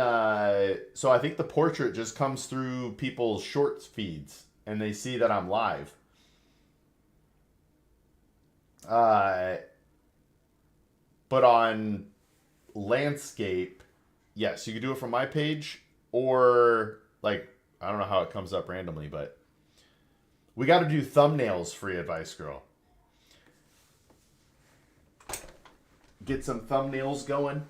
so I think the portrait just comes through people's shorts feeds, and they see that I'm live. But on landscape, yes, you can do it from my page, or like I don't know how it comes up randomly, but we got to do thumbnails. Free advice, girl. Get some thumbnails going.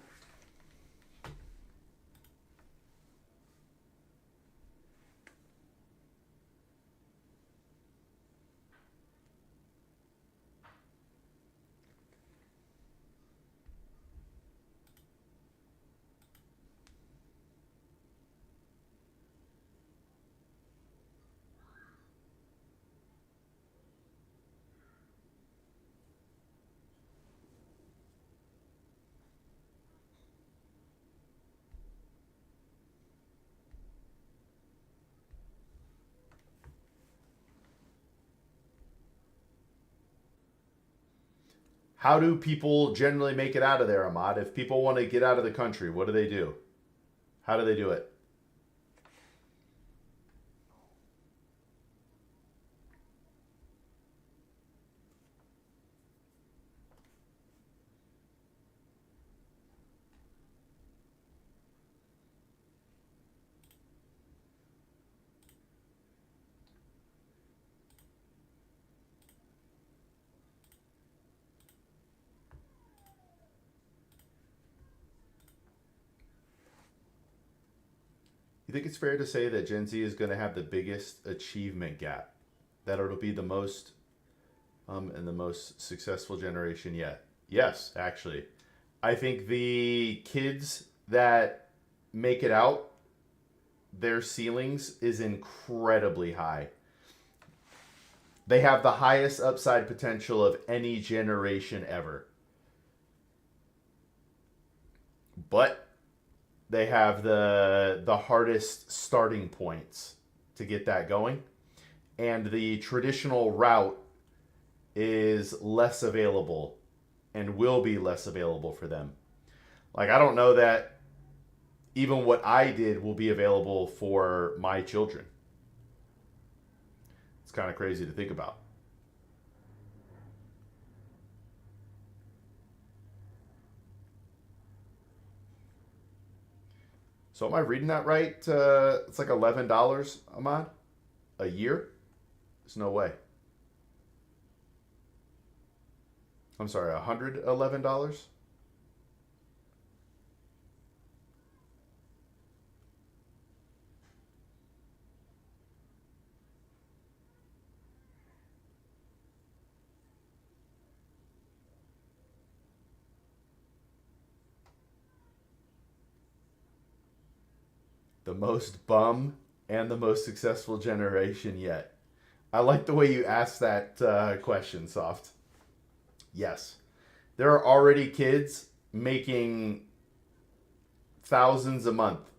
How do people generally make it out of there, Ahmad? If people want to get out of the country, what do they do? How do they do it? You think it's fair to say that Gen Z is going to have the biggest achievement gap? That it'll be the most and the most successful generation yet? Yes, actually. I think the kids that make it out, their ceilings is incredibly high. They have the highest upside potential of any generation ever. But they have the hardest starting points to get that going. And the traditional route is less available and will be less available for them. Like, I don't know that even what I did will be available for my children. It's kind of crazy to think about. So am I reading that right? It's like $11, Ahmad, a year? There's no way. I'm sorry, $111? The most bum and the most successful generation yet. I like the way you asked that question, Soft. Yes. There are already kids making thousands a month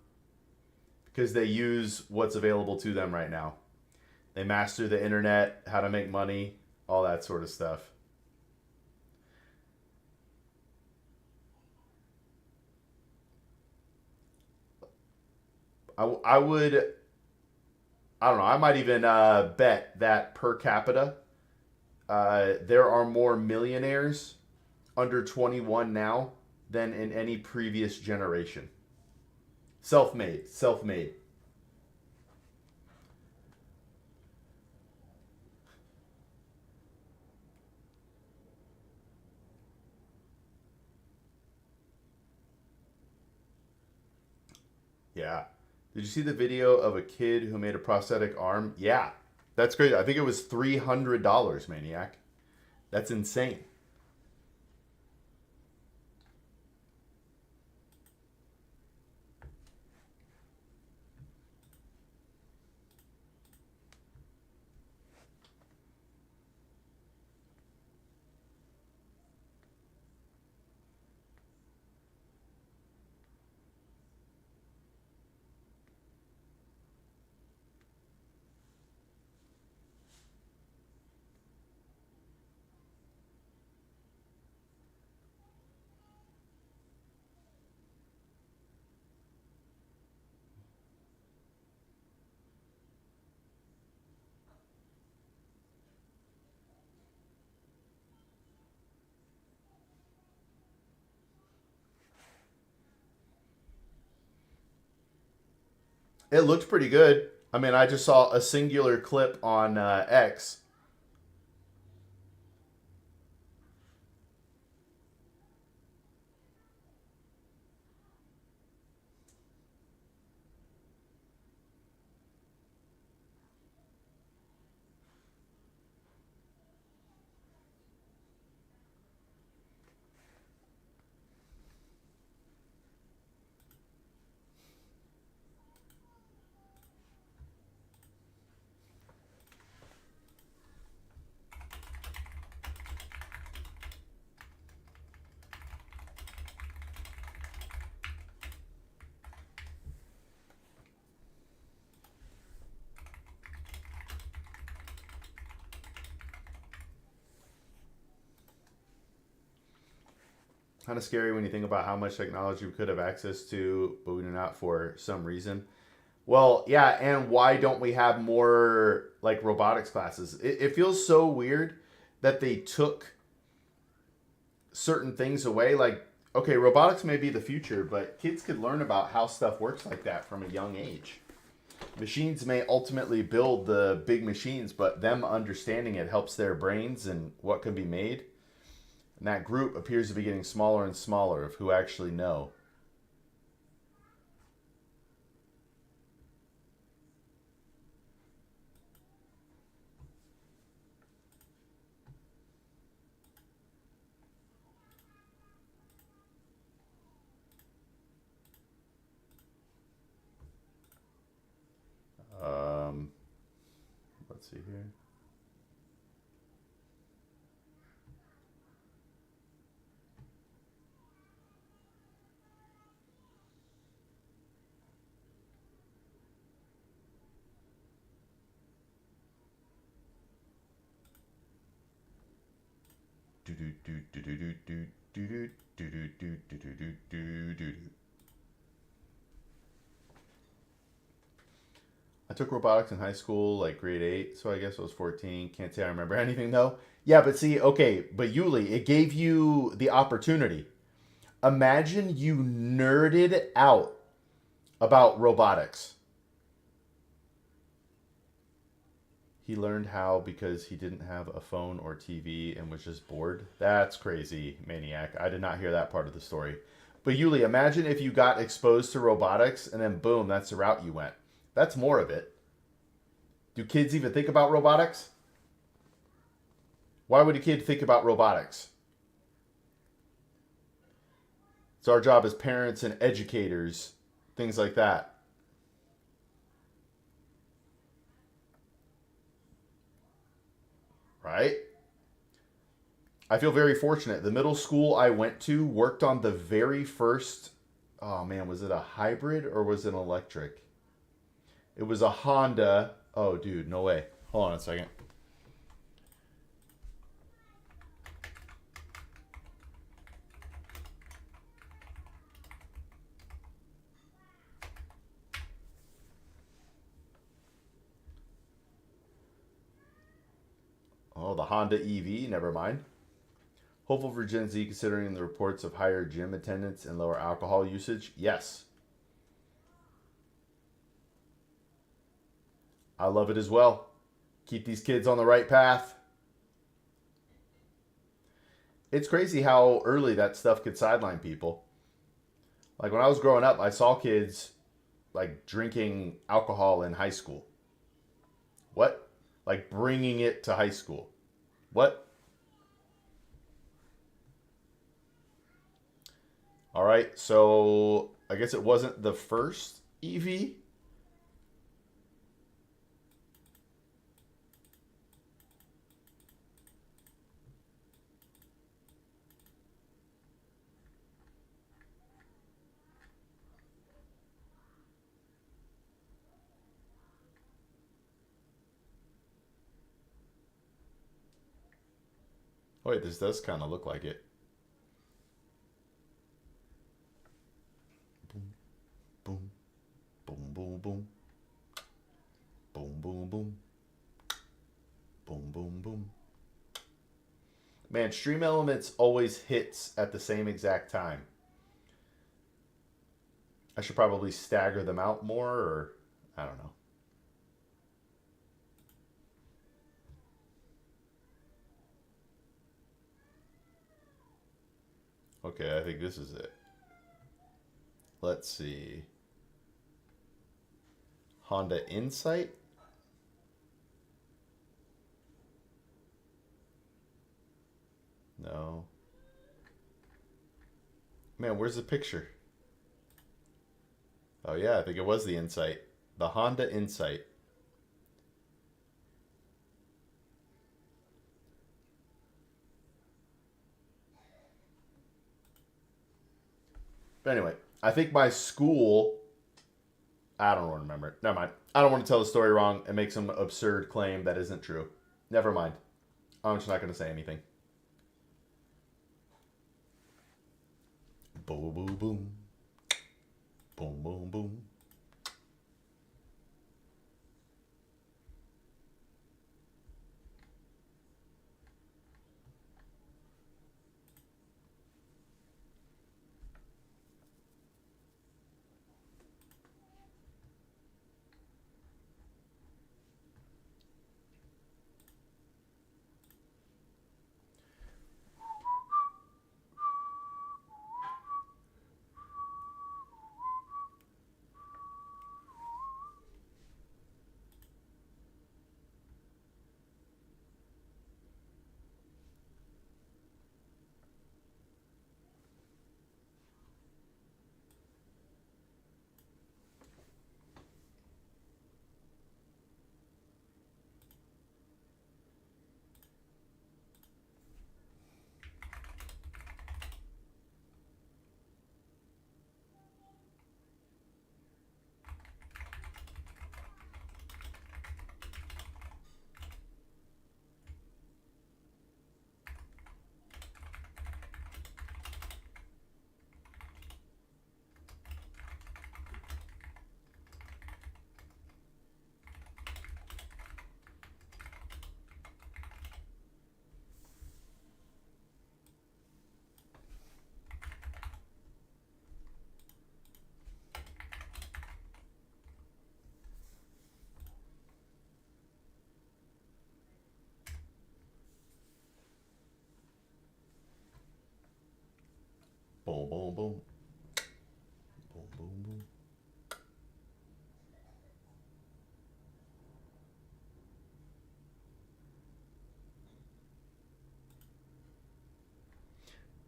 because they use what's available to them right now. They master the internet, how to make money, all that sort of stuff. I would, I don't know, I might even bet that per capita, there are more millionaires under 21 now than in any previous generation. Self-made. Yeah. Did you see the video of a kid who made a prosthetic arm? Yeah. That's great. I think it was $300, Maniac. That's insane. It looked pretty good. I mean, I just saw a singular clip on X. Kind of scary when you think about how much technology we could have access to, but we do not for some reason. Well, yeah, and why don't we have more like robotics classes? It feels so weird that they took certain things away. Like, okay, robotics may be the future, but kids could learn about how stuff works like that from a young age. Machines may ultimately build the big machines, but them understanding it helps their brains and what can be made. And that group appears to be getting smaller and smaller of who actually know. Let's see here. I took robotics in high school, like grade 8, so I guess I was 14. Can't say I remember anything though. Yeah, but see, okay, but Yuli, it gave you the opportunity. Imagine you nerded out about robotics. He learned how because he didn't have a phone or TV and was just bored. That's crazy, Maniac. I did not hear that part of the story. But Yuli, imagine if you got exposed to robotics and then boom, that's the route you went. That's more of it. Do kids even think about robotics? Why would a kid think about robotics? It's our job as parents and educators, things like that. Right? I feel very fortunate. The middle school I went to worked on the very first, oh man, was it a hybrid or was it an electric? It was a Honda. Oh, dude, no way. Hold on a second. Oh, the Honda EV, never mind. Hopeful for Gen Z considering the reports of higher gym attendance and lower alcohol usage? Yes. I love it as well. Keep these kids on the right path. It's crazy how early that stuff could sideline people. Like when I was growing up, I saw kids like drinking alcohol in high school. What? Like bringing it to high school. What? All right, so I guess it wasn't the first EV. Oh, wait, this does kind of look like it. Boom, boom, boom, boom, boom. Boom, boom, boom. Boom, boom, boom. Man, Stream Elements always hits at the same exact time. I should probably stagger them out more, or I don't know. Okay, I think this is it. Let's see. Honda Insight. No. Man, where's the picture? Oh yeah, I think it was the Insight. The Honda Insight. But anyway, I think my school, I don't remember it. Never mind. I don't want to tell the story wrong and make some absurd claim that isn't true. Never mind. I'm just not going to say anything. Boom, boom, boom. Boom, boom, boom. Boom, boom, boom. Boom, boom, boom.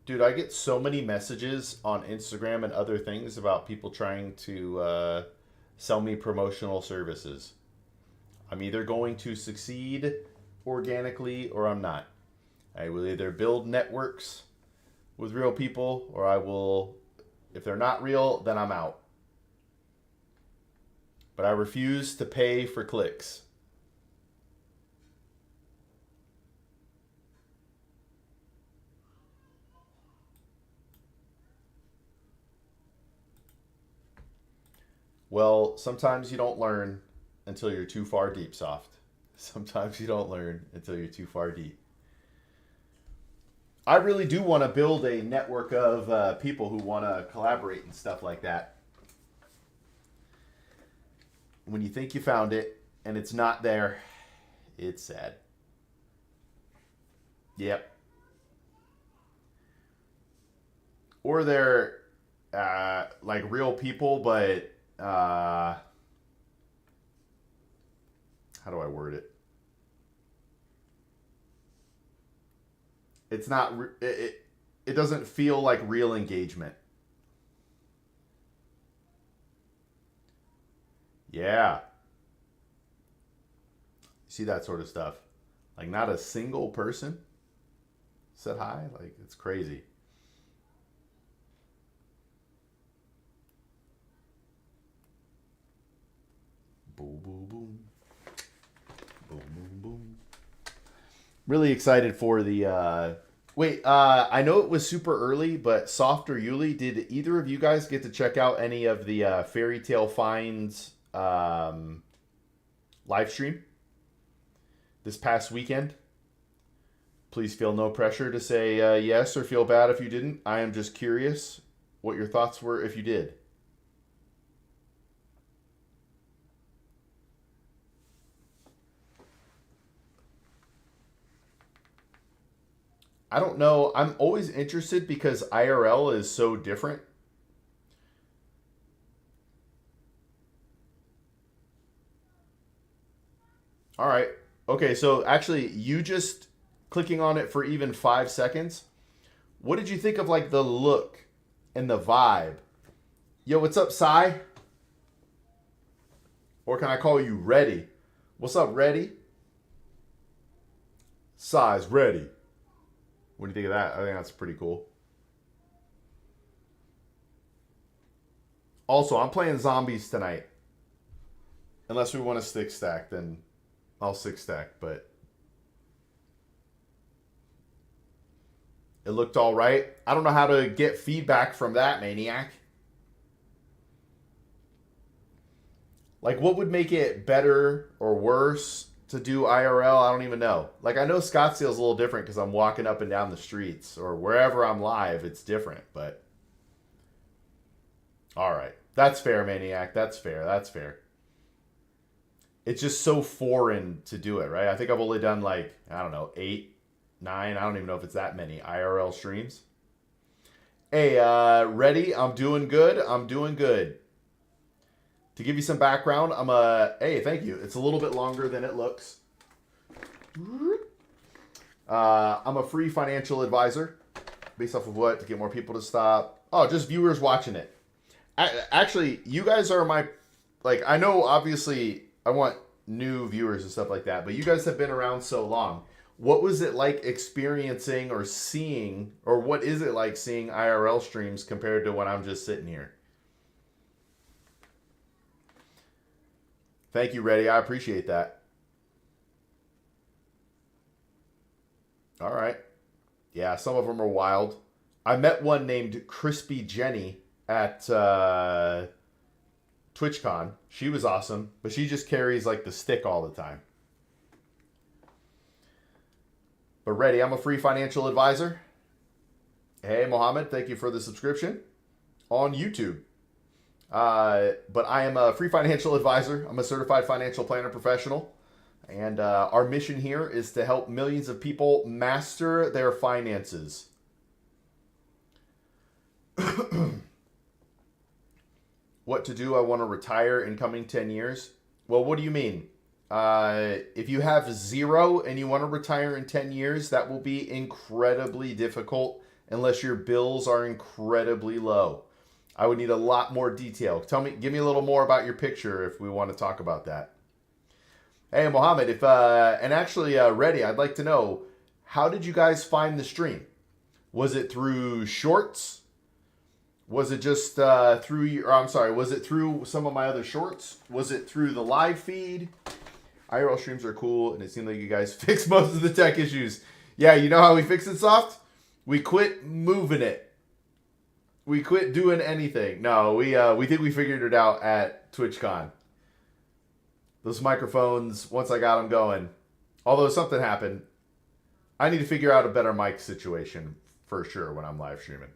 Dude, I get so many messages on Instagram and other things about people trying to sell me promotional services. I'm either going to succeed organically or I'm not. I will either build networks with real people or I will, if they're not real, then I'm out. But I refuse to pay for clicks. Well, sometimes you don't learn until you're too far deep, Soft. Sometimes you don't learn until you're too far deep. I really do want to build a network of people who want to collaborate and stuff like that. When you think you found it and it's not there, it's sad. Yep. Or they're like real people, but how do I word it? It's not it doesn't feel like real engagement. Yeah. See that sort of stuff. Like not a single person said hi. Like it's crazy. Boom, boom, boom. Boom, boom, boom. Really excited for the wait, I know it was super early, but Soft or Yuli, did either of you guys get to check out any of the Fairy Tale Finds live stream this past weekend? Please feel no pressure to say yes or feel bad if you didn't. I am just curious what your thoughts were if you did. I don't know. I'm always interested because IRL is so different. All right. Okay, so actually, you just clicking on it for even 5 seconds. What did you think of like the look and the vibe? Yo, what's up, Sai? Or can I call you Ready? What's up, Ready? Sai's Ready. What do you think of that? I think that's pretty cool. Also, I'm playing zombies tonight. Unless we want to stick stack, then I'll six stack, but it looked all right. I don't know how to get feedback from that, Maniac. Like, what would make it better or worse to do IRL? I don't even know. Like, I know Scottsdale's a little different because I'm walking up and down the streets, or wherever I'm live, it's different, but all right. That's fair, Maniac. That's fair. That's fair. It's just so foreign to do it, right? I think I've only done like, I don't know, 8, 9. I don't even know if it's that many IRL streams. Hey, Ready? I'm doing good. I'm doing good. To give you some background, hey, thank you. It's a little bit longer than it looks. I'm a free financial advisor. Based off of what? To get more people to stop. Oh, just viewers watching it. Actually, you guys are my, like, I know obviously I want new viewers and stuff like that, but you guys have been around so long. What was it like experiencing or seeing, or what is it like seeing IRL streams compared to when I'm just sitting here? Thank you, Reddy. I appreciate that. All right. Yeah, some of them are wild. I met one named Crispy Jenny at TwitchCon. She was awesome, but she just carries like the stick all the time. But Reddy, I'm a free financial advisor. Hey, Mohammed, thank you for the subscription on YouTube. But I am a free financial advisor. I'm a certified financial planner professional. And our mission here is to help millions of people master their finances. What to do? I want to retire in coming 10 years. Well, what do you mean? If you have 0 and you want to retire in 10 years, that will be incredibly difficult unless your bills are incredibly low. I would need a lot more detail. Give me a little more about your picture if we want to talk about that. Hey, Mohammed, and actually, Reddy, I'd like to know, how did you guys find the stream? Was it through shorts? Was it just was it through some of my other shorts? Was it through the live feed? IRL streams are cool, and it seemed like you guys fixed most of the tech issues. Yeah, you know how we fix it, Soft? We quit moving it. We quit doing anything. No, we think we figured it out at TwitchCon. Those microphones, once I got them going, although something happened, I need to figure out a better mic situation for sure when I'm live streaming.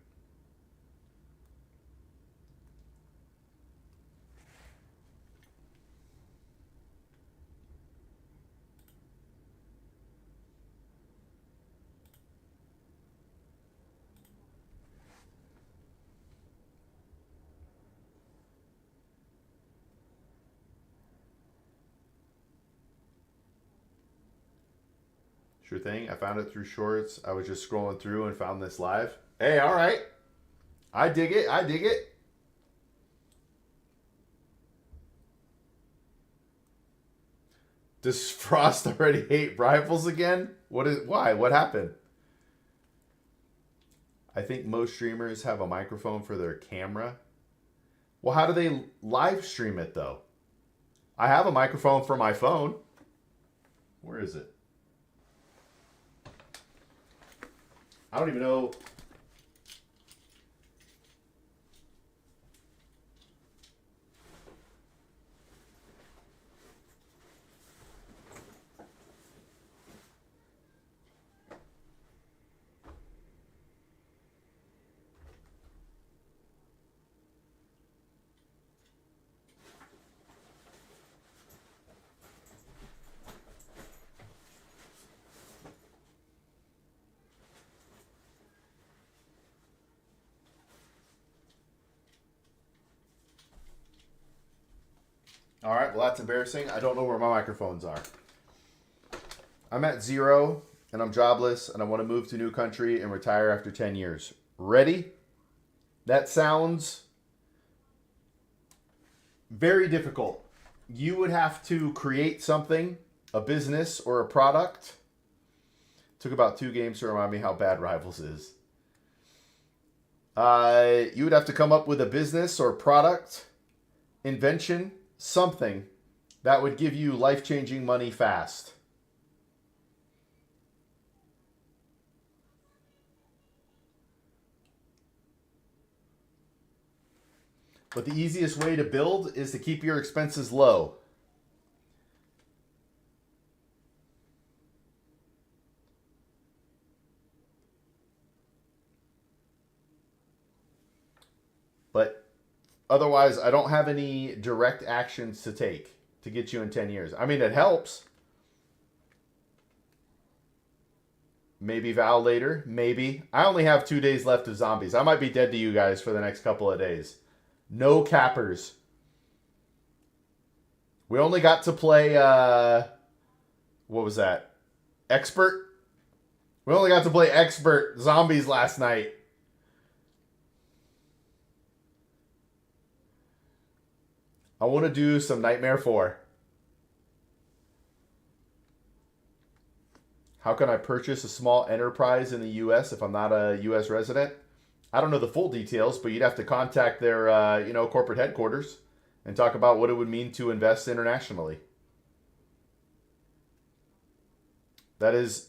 Sure thing. I found it through shorts. I was just scrolling through and found this live. Hey, all right. I dig it. I dig it. Does Frost already hate rivals again? Why? What happened? I think most streamers have a microphone for their camera. Well, how do they live stream it though? I have a microphone for my phone. Where is it? I don't even know. All right, well, that's embarrassing. I don't know where my microphones are. I'm at 0, and I'm jobless, and I want to move to a new country and retire after 10 years. Ready? That sounds very difficult. You would have to create something, a business or a product. Took about 2 games to remind me how bad Rivals is. You would have to come up with a business or product, invention, something that would give you life-changing money fast. But the easiest way to build is to keep your expenses low. But otherwise, I don't have any direct actions to take to get you in 10 years. I mean, it helps. Maybe Val later. Maybe. I only have 2 days left of zombies. I might be dead to you guys for the next couple of days. No cappers. We only got to play, what was that? Expert? We only got to play Expert Zombies last night. I want to do some Nightmare 4. How can I purchase a small enterprise in the U.S. if I'm not a U.S. resident? I don't know the full details, but you'd have to contact their, corporate headquarters and talk about what it would mean to invest internationally. That is,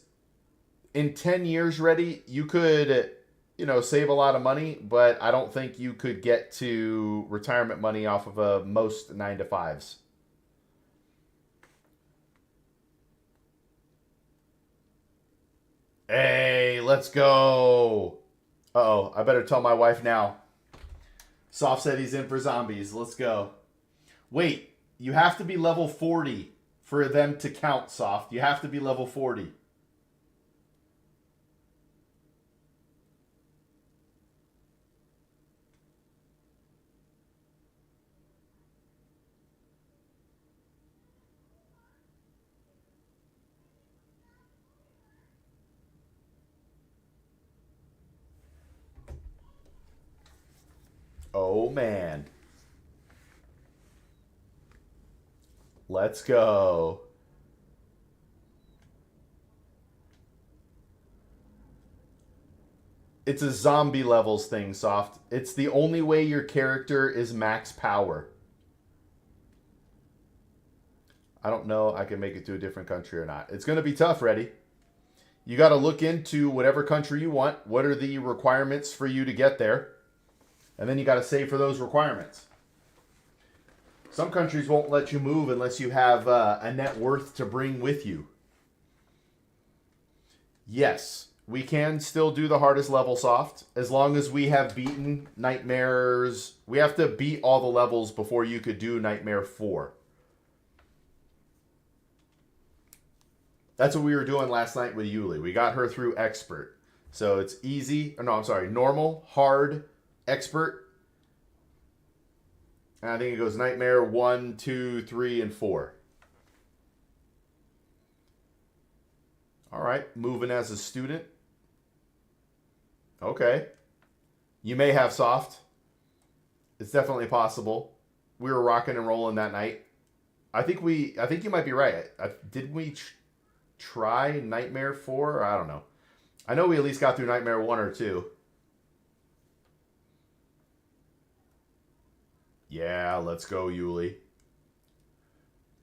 in 10 years, Ready, you could, save a lot of money, but I don't think you could get to retirement money off of most 9-to-5s. Hey, let's go. Uh-oh, I better tell my wife now. Soft said he's in for zombies. Let's go. Wait, you have to be level 40 for them to count, Soft. You have to be level 40. Oh, man. Let's go. It's a zombie levels thing, Soft. It's the only way your character is max power. I don't know I can make it to a different country or not. It's going to be tough, Ready. You got to look into whatever country you want. What are the requirements for you to get there? And then you got to save for those requirements. Some countries won't let you move unless you have a net worth to bring with you. Yes, we can still do the hardest level, Soft, as long as we have beaten Nightmares. We have to beat all the levels before you could do Nightmare 4. That's what we were doing last night with Yuli. We got her through Expert. So it's easy. No, I'm sorry. Normal, hard, Expert. And I think it goes Nightmare 1, 2, 3, and 4. All right, moving as a student. Okay. You may have soft. It's definitely possible. We were rocking and rolling that night. I think you might be right. Did we try Nightmare 4? I don't know. I know we at least got through Nightmare 1 or 2. Yeah, let's go, Yuli.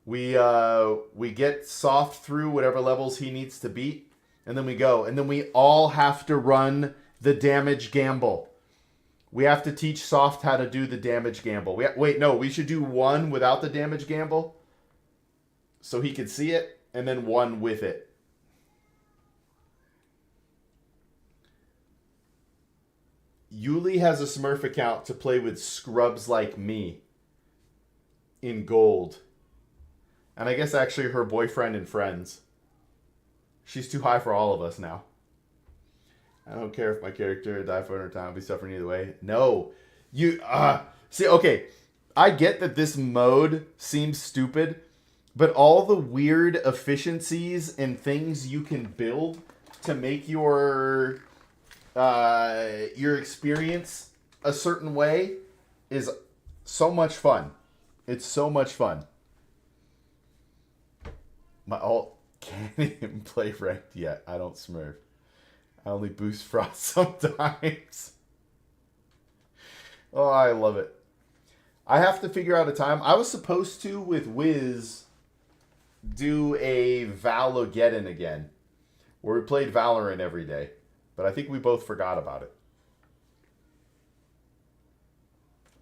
We get soft through whatever levels he needs to beat, and then we go. And then we all have to run the damage gamble. We have to teach soft how to do the damage gamble. Wait, no, we should do one without the damage gamble so he could see it, and then one with it. Yuli has a Smurf account to play with scrubs like me in gold. And I guess actually her boyfriend and friends. She's too high for all of us now. I don't care if my character die for 100 times. I'll be suffering either way. No. See, okay. I get that this mode seems stupid, but all the weird efficiencies and things you can build to make your experience a certain way is so much fun. It's so much fun. My alt can't even play ranked yet. I don't smurf. I only boost Frost sometimes. Oh, I love it. I have to figure out a time. I was supposed to, with Wiz, do a Valogeddon again, where we played Valorant every day. But I think we both forgot about it.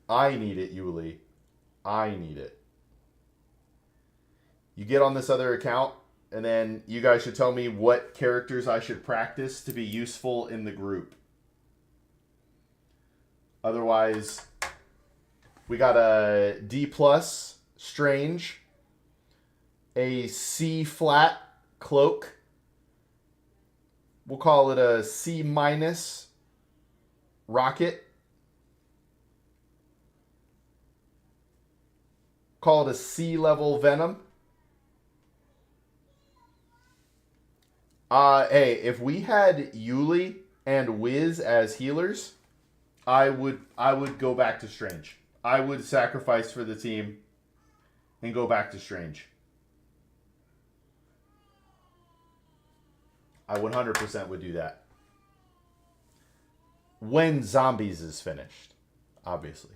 I need it, Yuli. I need it. You get on this other account, and then you guys should tell me what characters I should practice to be useful in the group. Otherwise, we got a D+, Strange, a C flat, Cloak. We'll call it a C-, Rocket. Call it a C-level Venom. Hey, if we had Yuli and Wiz as healers, I would go back to Strange. I would sacrifice for the team and go back to Strange. I 100% would do that. When Zombies is finished, obviously.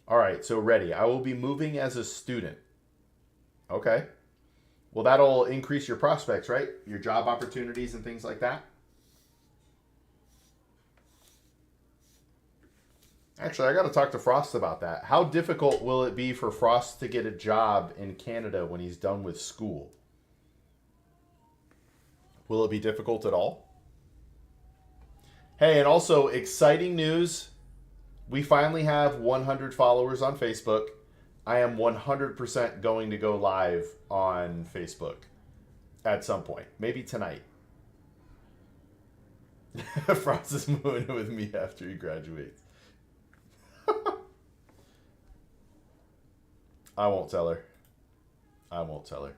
All right, so ready. I will be moving as a student. Okay. Well, that'll increase your prospects, right? Your job opportunities and things like that. Actually, I got to talk to Frost about that. How difficult will it be for Frost to get a job in Canada when he's done with school? Will it be difficult at all? Hey, and also, exciting news. We finally have 100 followers on Facebook. I am 100% going to go live on Facebook at some point. Maybe tonight. Frost is moving with me after he graduates. I won't tell her. I won't tell her.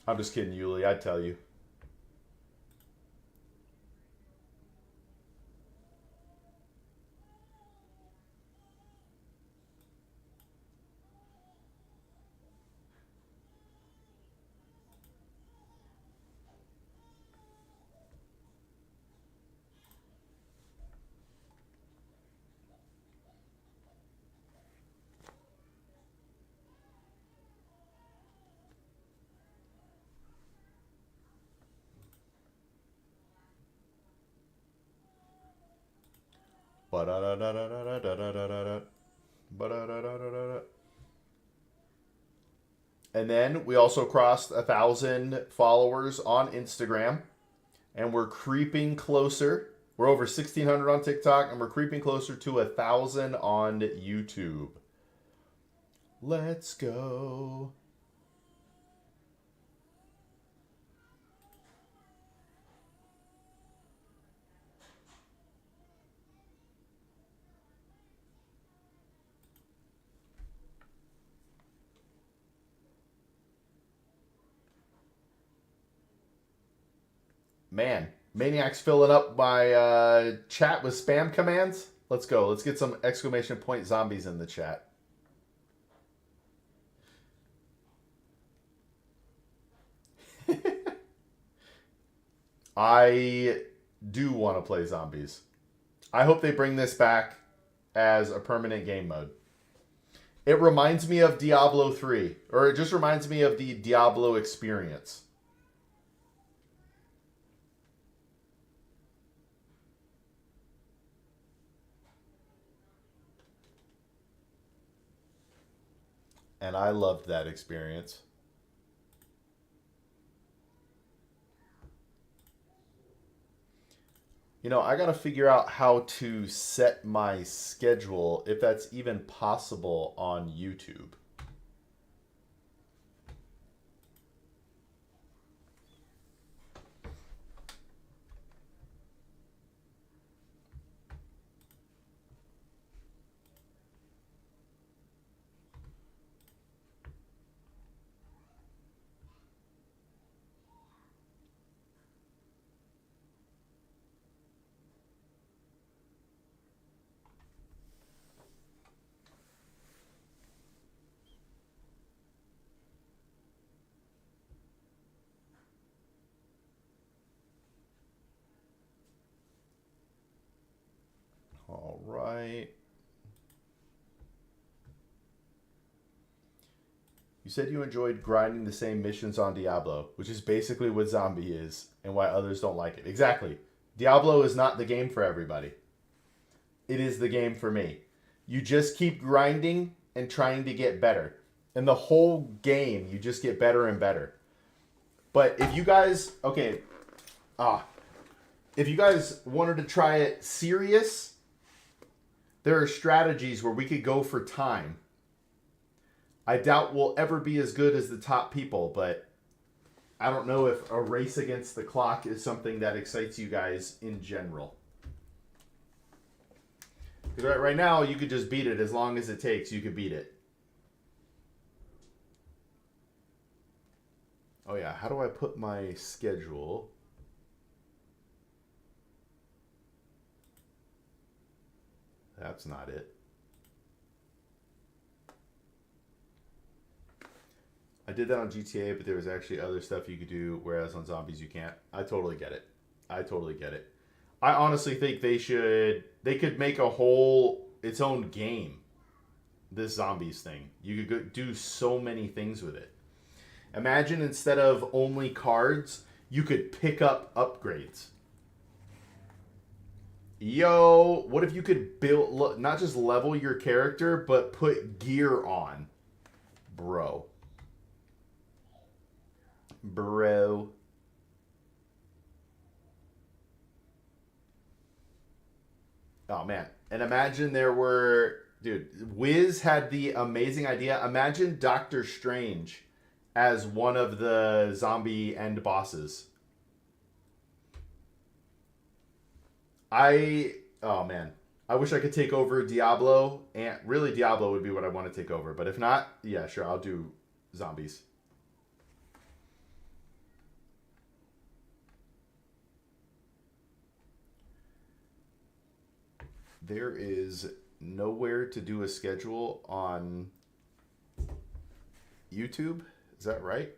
I'm just kidding, Yuli. I'd tell you. And then we also crossed 1,000 followers on Instagram, and we're creeping closer. We're over 1,600 on TikTok, and we're creeping closer to 1,000 on YouTube. Let's go. Man, Maniac's filling up my chat with spam commands. Let's go. Let's get some exclamation point zombies in the chat. I do want to play zombies. I hope they bring this back as a permanent game mode. It reminds me of Diablo 3, or it just reminds me of the Diablo experience. And I loved that experience. You know, I got to figure out how to set my schedule, if that's even possible on YouTube. All right. You said you enjoyed grinding the same missions on Diablo, which is basically what Zombie is, and why others don't like it. Exactly. Diablo is not the game for everybody. It is the game for me. You just keep grinding and trying to get better. And the whole game, you just get better and better. But if you guys, if you guys wanted to try it serious, there are strategies where we could go for time. I doubt we'll ever be as good as the top people, but I don't know if a race against the clock is something that excites you guys in general. Because right now, you could just beat it as long as it takes. You could beat it. Oh yeah, how do I put my schedule? That's not it. I did that on GTA, but there was actually other stuff you could do, whereas on Zombies you can't. I totally get it. I totally get it. I honestly think they could make a whole, its own game, this Zombies thing. You could go, do so many things with it. Imagine instead of only cards, you could pick up upgrades. Yo, what if you could build, not just level your character, but put gear on? Bro. Oh, man. And imagine there were... Dude, Wiz had the amazing idea. Imagine Doctor Strange as one of the zombie end bosses. Oh, man. I wish I could take over Diablo. And really, Diablo would be what I want to take over. But if not, yeah, sure, I'll do zombies. There is nowhere to do a schedule on YouTube. Is that right?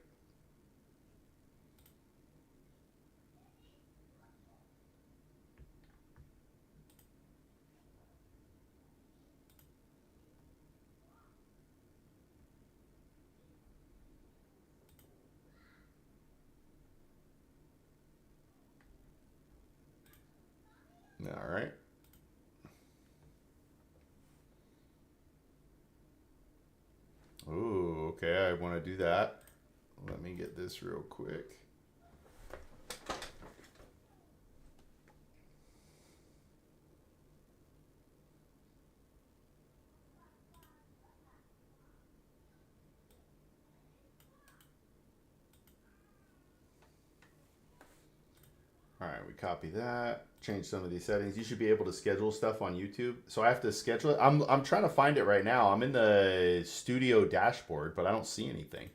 All right. Ooh, okay, I want to do that. Let me get this real quick. All right, we copy that. Change some of these settings. You should be able to schedule stuff on YouTube. So I have to schedule it. I'm trying to find it right now. I'm in the studio dashboard, but I don't see anything.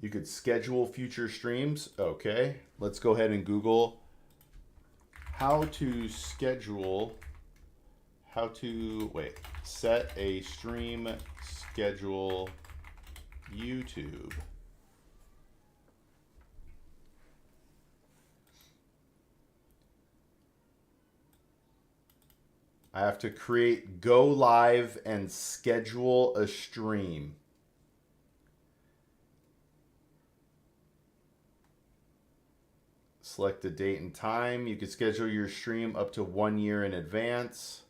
You could schedule future streams. Okay, let's go ahead and Google how to schedule, set a stream schedule YouTube. I have to go live and schedule a stream. Select a date and time. You can schedule your stream up to 1 year in advance.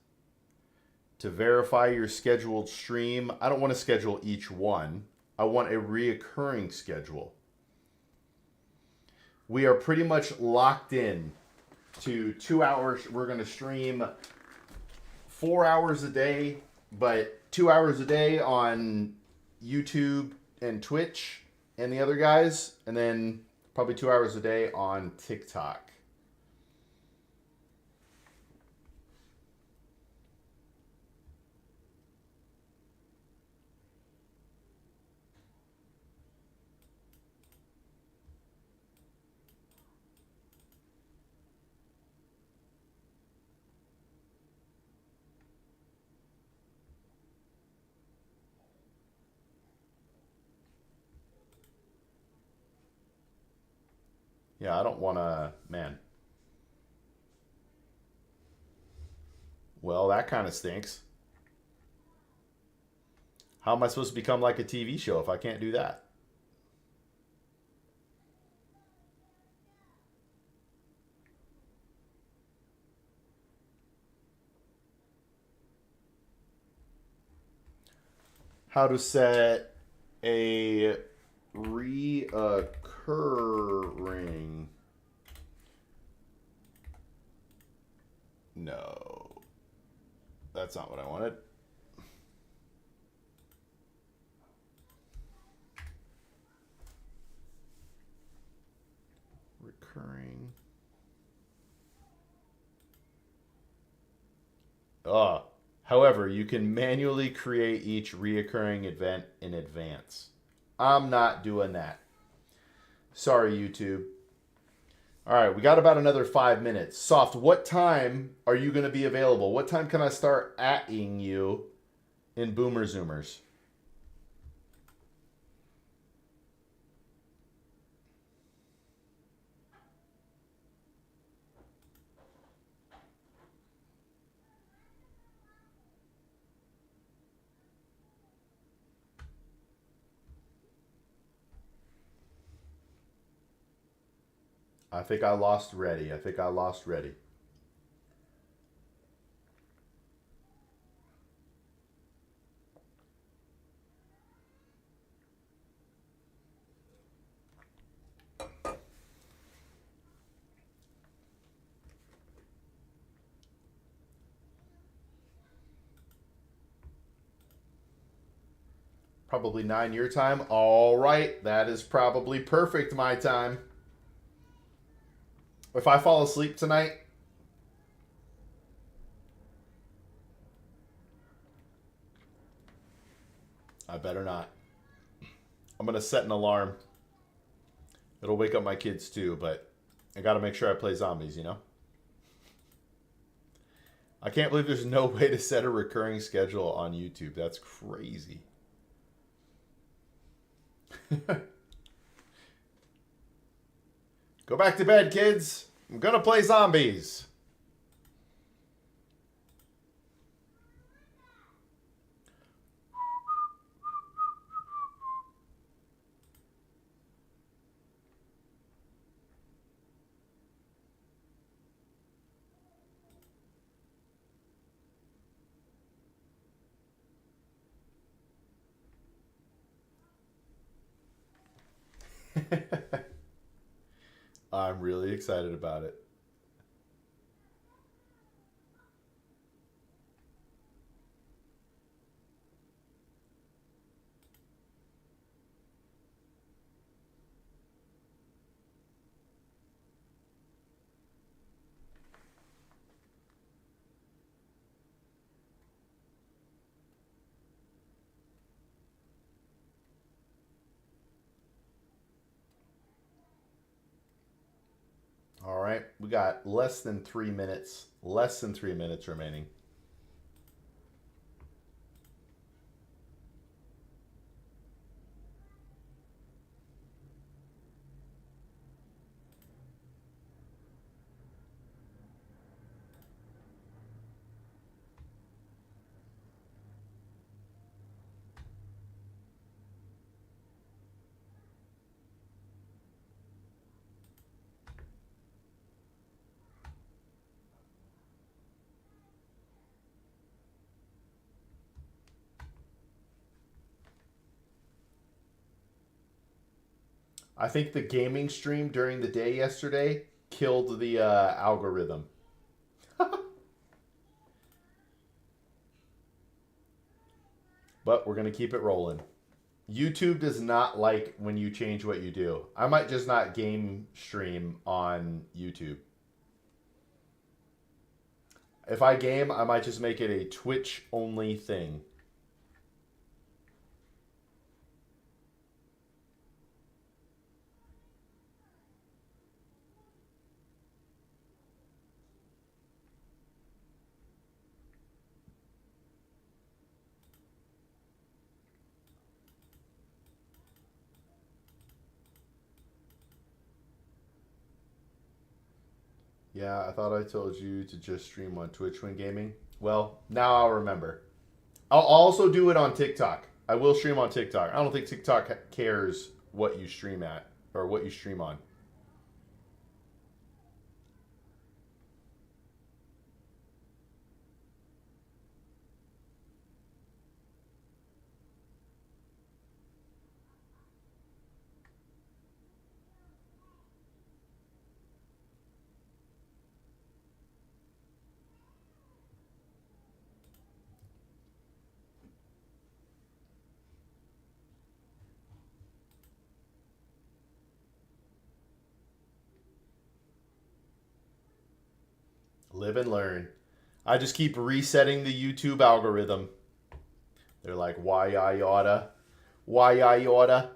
To verify your scheduled stream, I don't want to schedule each one. I want a reoccurring schedule. We are pretty much locked in to 2 hours. We're going to stream 4 hours a day, but 2 hours a day on YouTube and Twitch and the other guys, and then probably 2 hours a day on TikTok. Yeah, I don't want to, man. Well, that kind of stinks. How am I supposed to become like a TV show if I can't do that? How to set a reoccurring. No, that's not what I wanted. Recurring. However, you can manually create each reoccurring event in advance. I'm not doing that. Sorry, YouTube. All right, we got about another 5 minutes. Soft, what time are you going to be available? What time can I start @ing you in Boomer Zoomers? I think I lost Ready. Probably 9 your time. All right, that is probably perfect my time. If I fall asleep tonight, I better not. I'm going to set an alarm. It'll wake up my kids too, but I got to make sure I play zombies, you know? I can't believe there's no way to set a recurring schedule on YouTube. That's crazy. Go back to bed, kids. I'm going to play zombies. I'm really excited about it. All right, we got less than 3 minutes. Less than 3 minutes remaining. I think the gaming stream during the day yesterday killed the algorithm. But we're going to keep it rolling. YouTube does not like when you change what you do. I might just not game stream on YouTube. If I game, I might just make it a Twitch only thing. Yeah, I thought I told you to just stream on Twitch when gaming. Well, now I'll remember. I'll also do it on TikTok. I will stream on TikTok. I don't think TikTok cares what you stream at or what you stream on. Live and learn. I just keep resetting the YouTube algorithm. They're like, why I oughta? Why I oughta?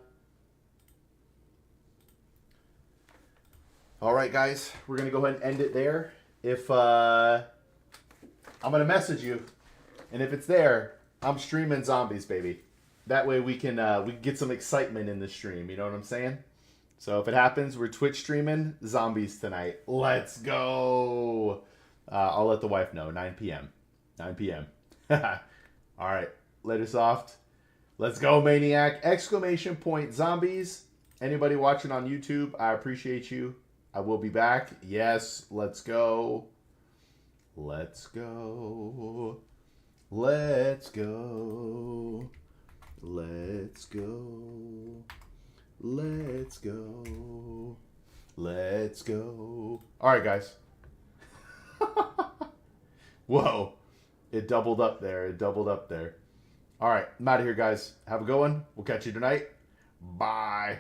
All right, guys. We're going to go ahead and end it there. If I'm going to message you. And if it's there, I'm streaming zombies, baby. That way we can get some excitement in the stream. You know what I'm saying? So if it happens, we're Twitch streaming zombies tonight. Let's go. I'll let the wife know. 9 p.m. 9 p.m. All right. Later, soft. Let's go, Maniac. Exclamation point zombies. Anybody watching on YouTube, I appreciate you. I will be back. Yes. Let's go. Let's go. Let's go. Let's go. Let's go. Let's go. All right, guys. Whoa. It doubled up there. It doubled up there. All right. I'm out of here, guys. Have a good one. We'll catch you tonight. Bye.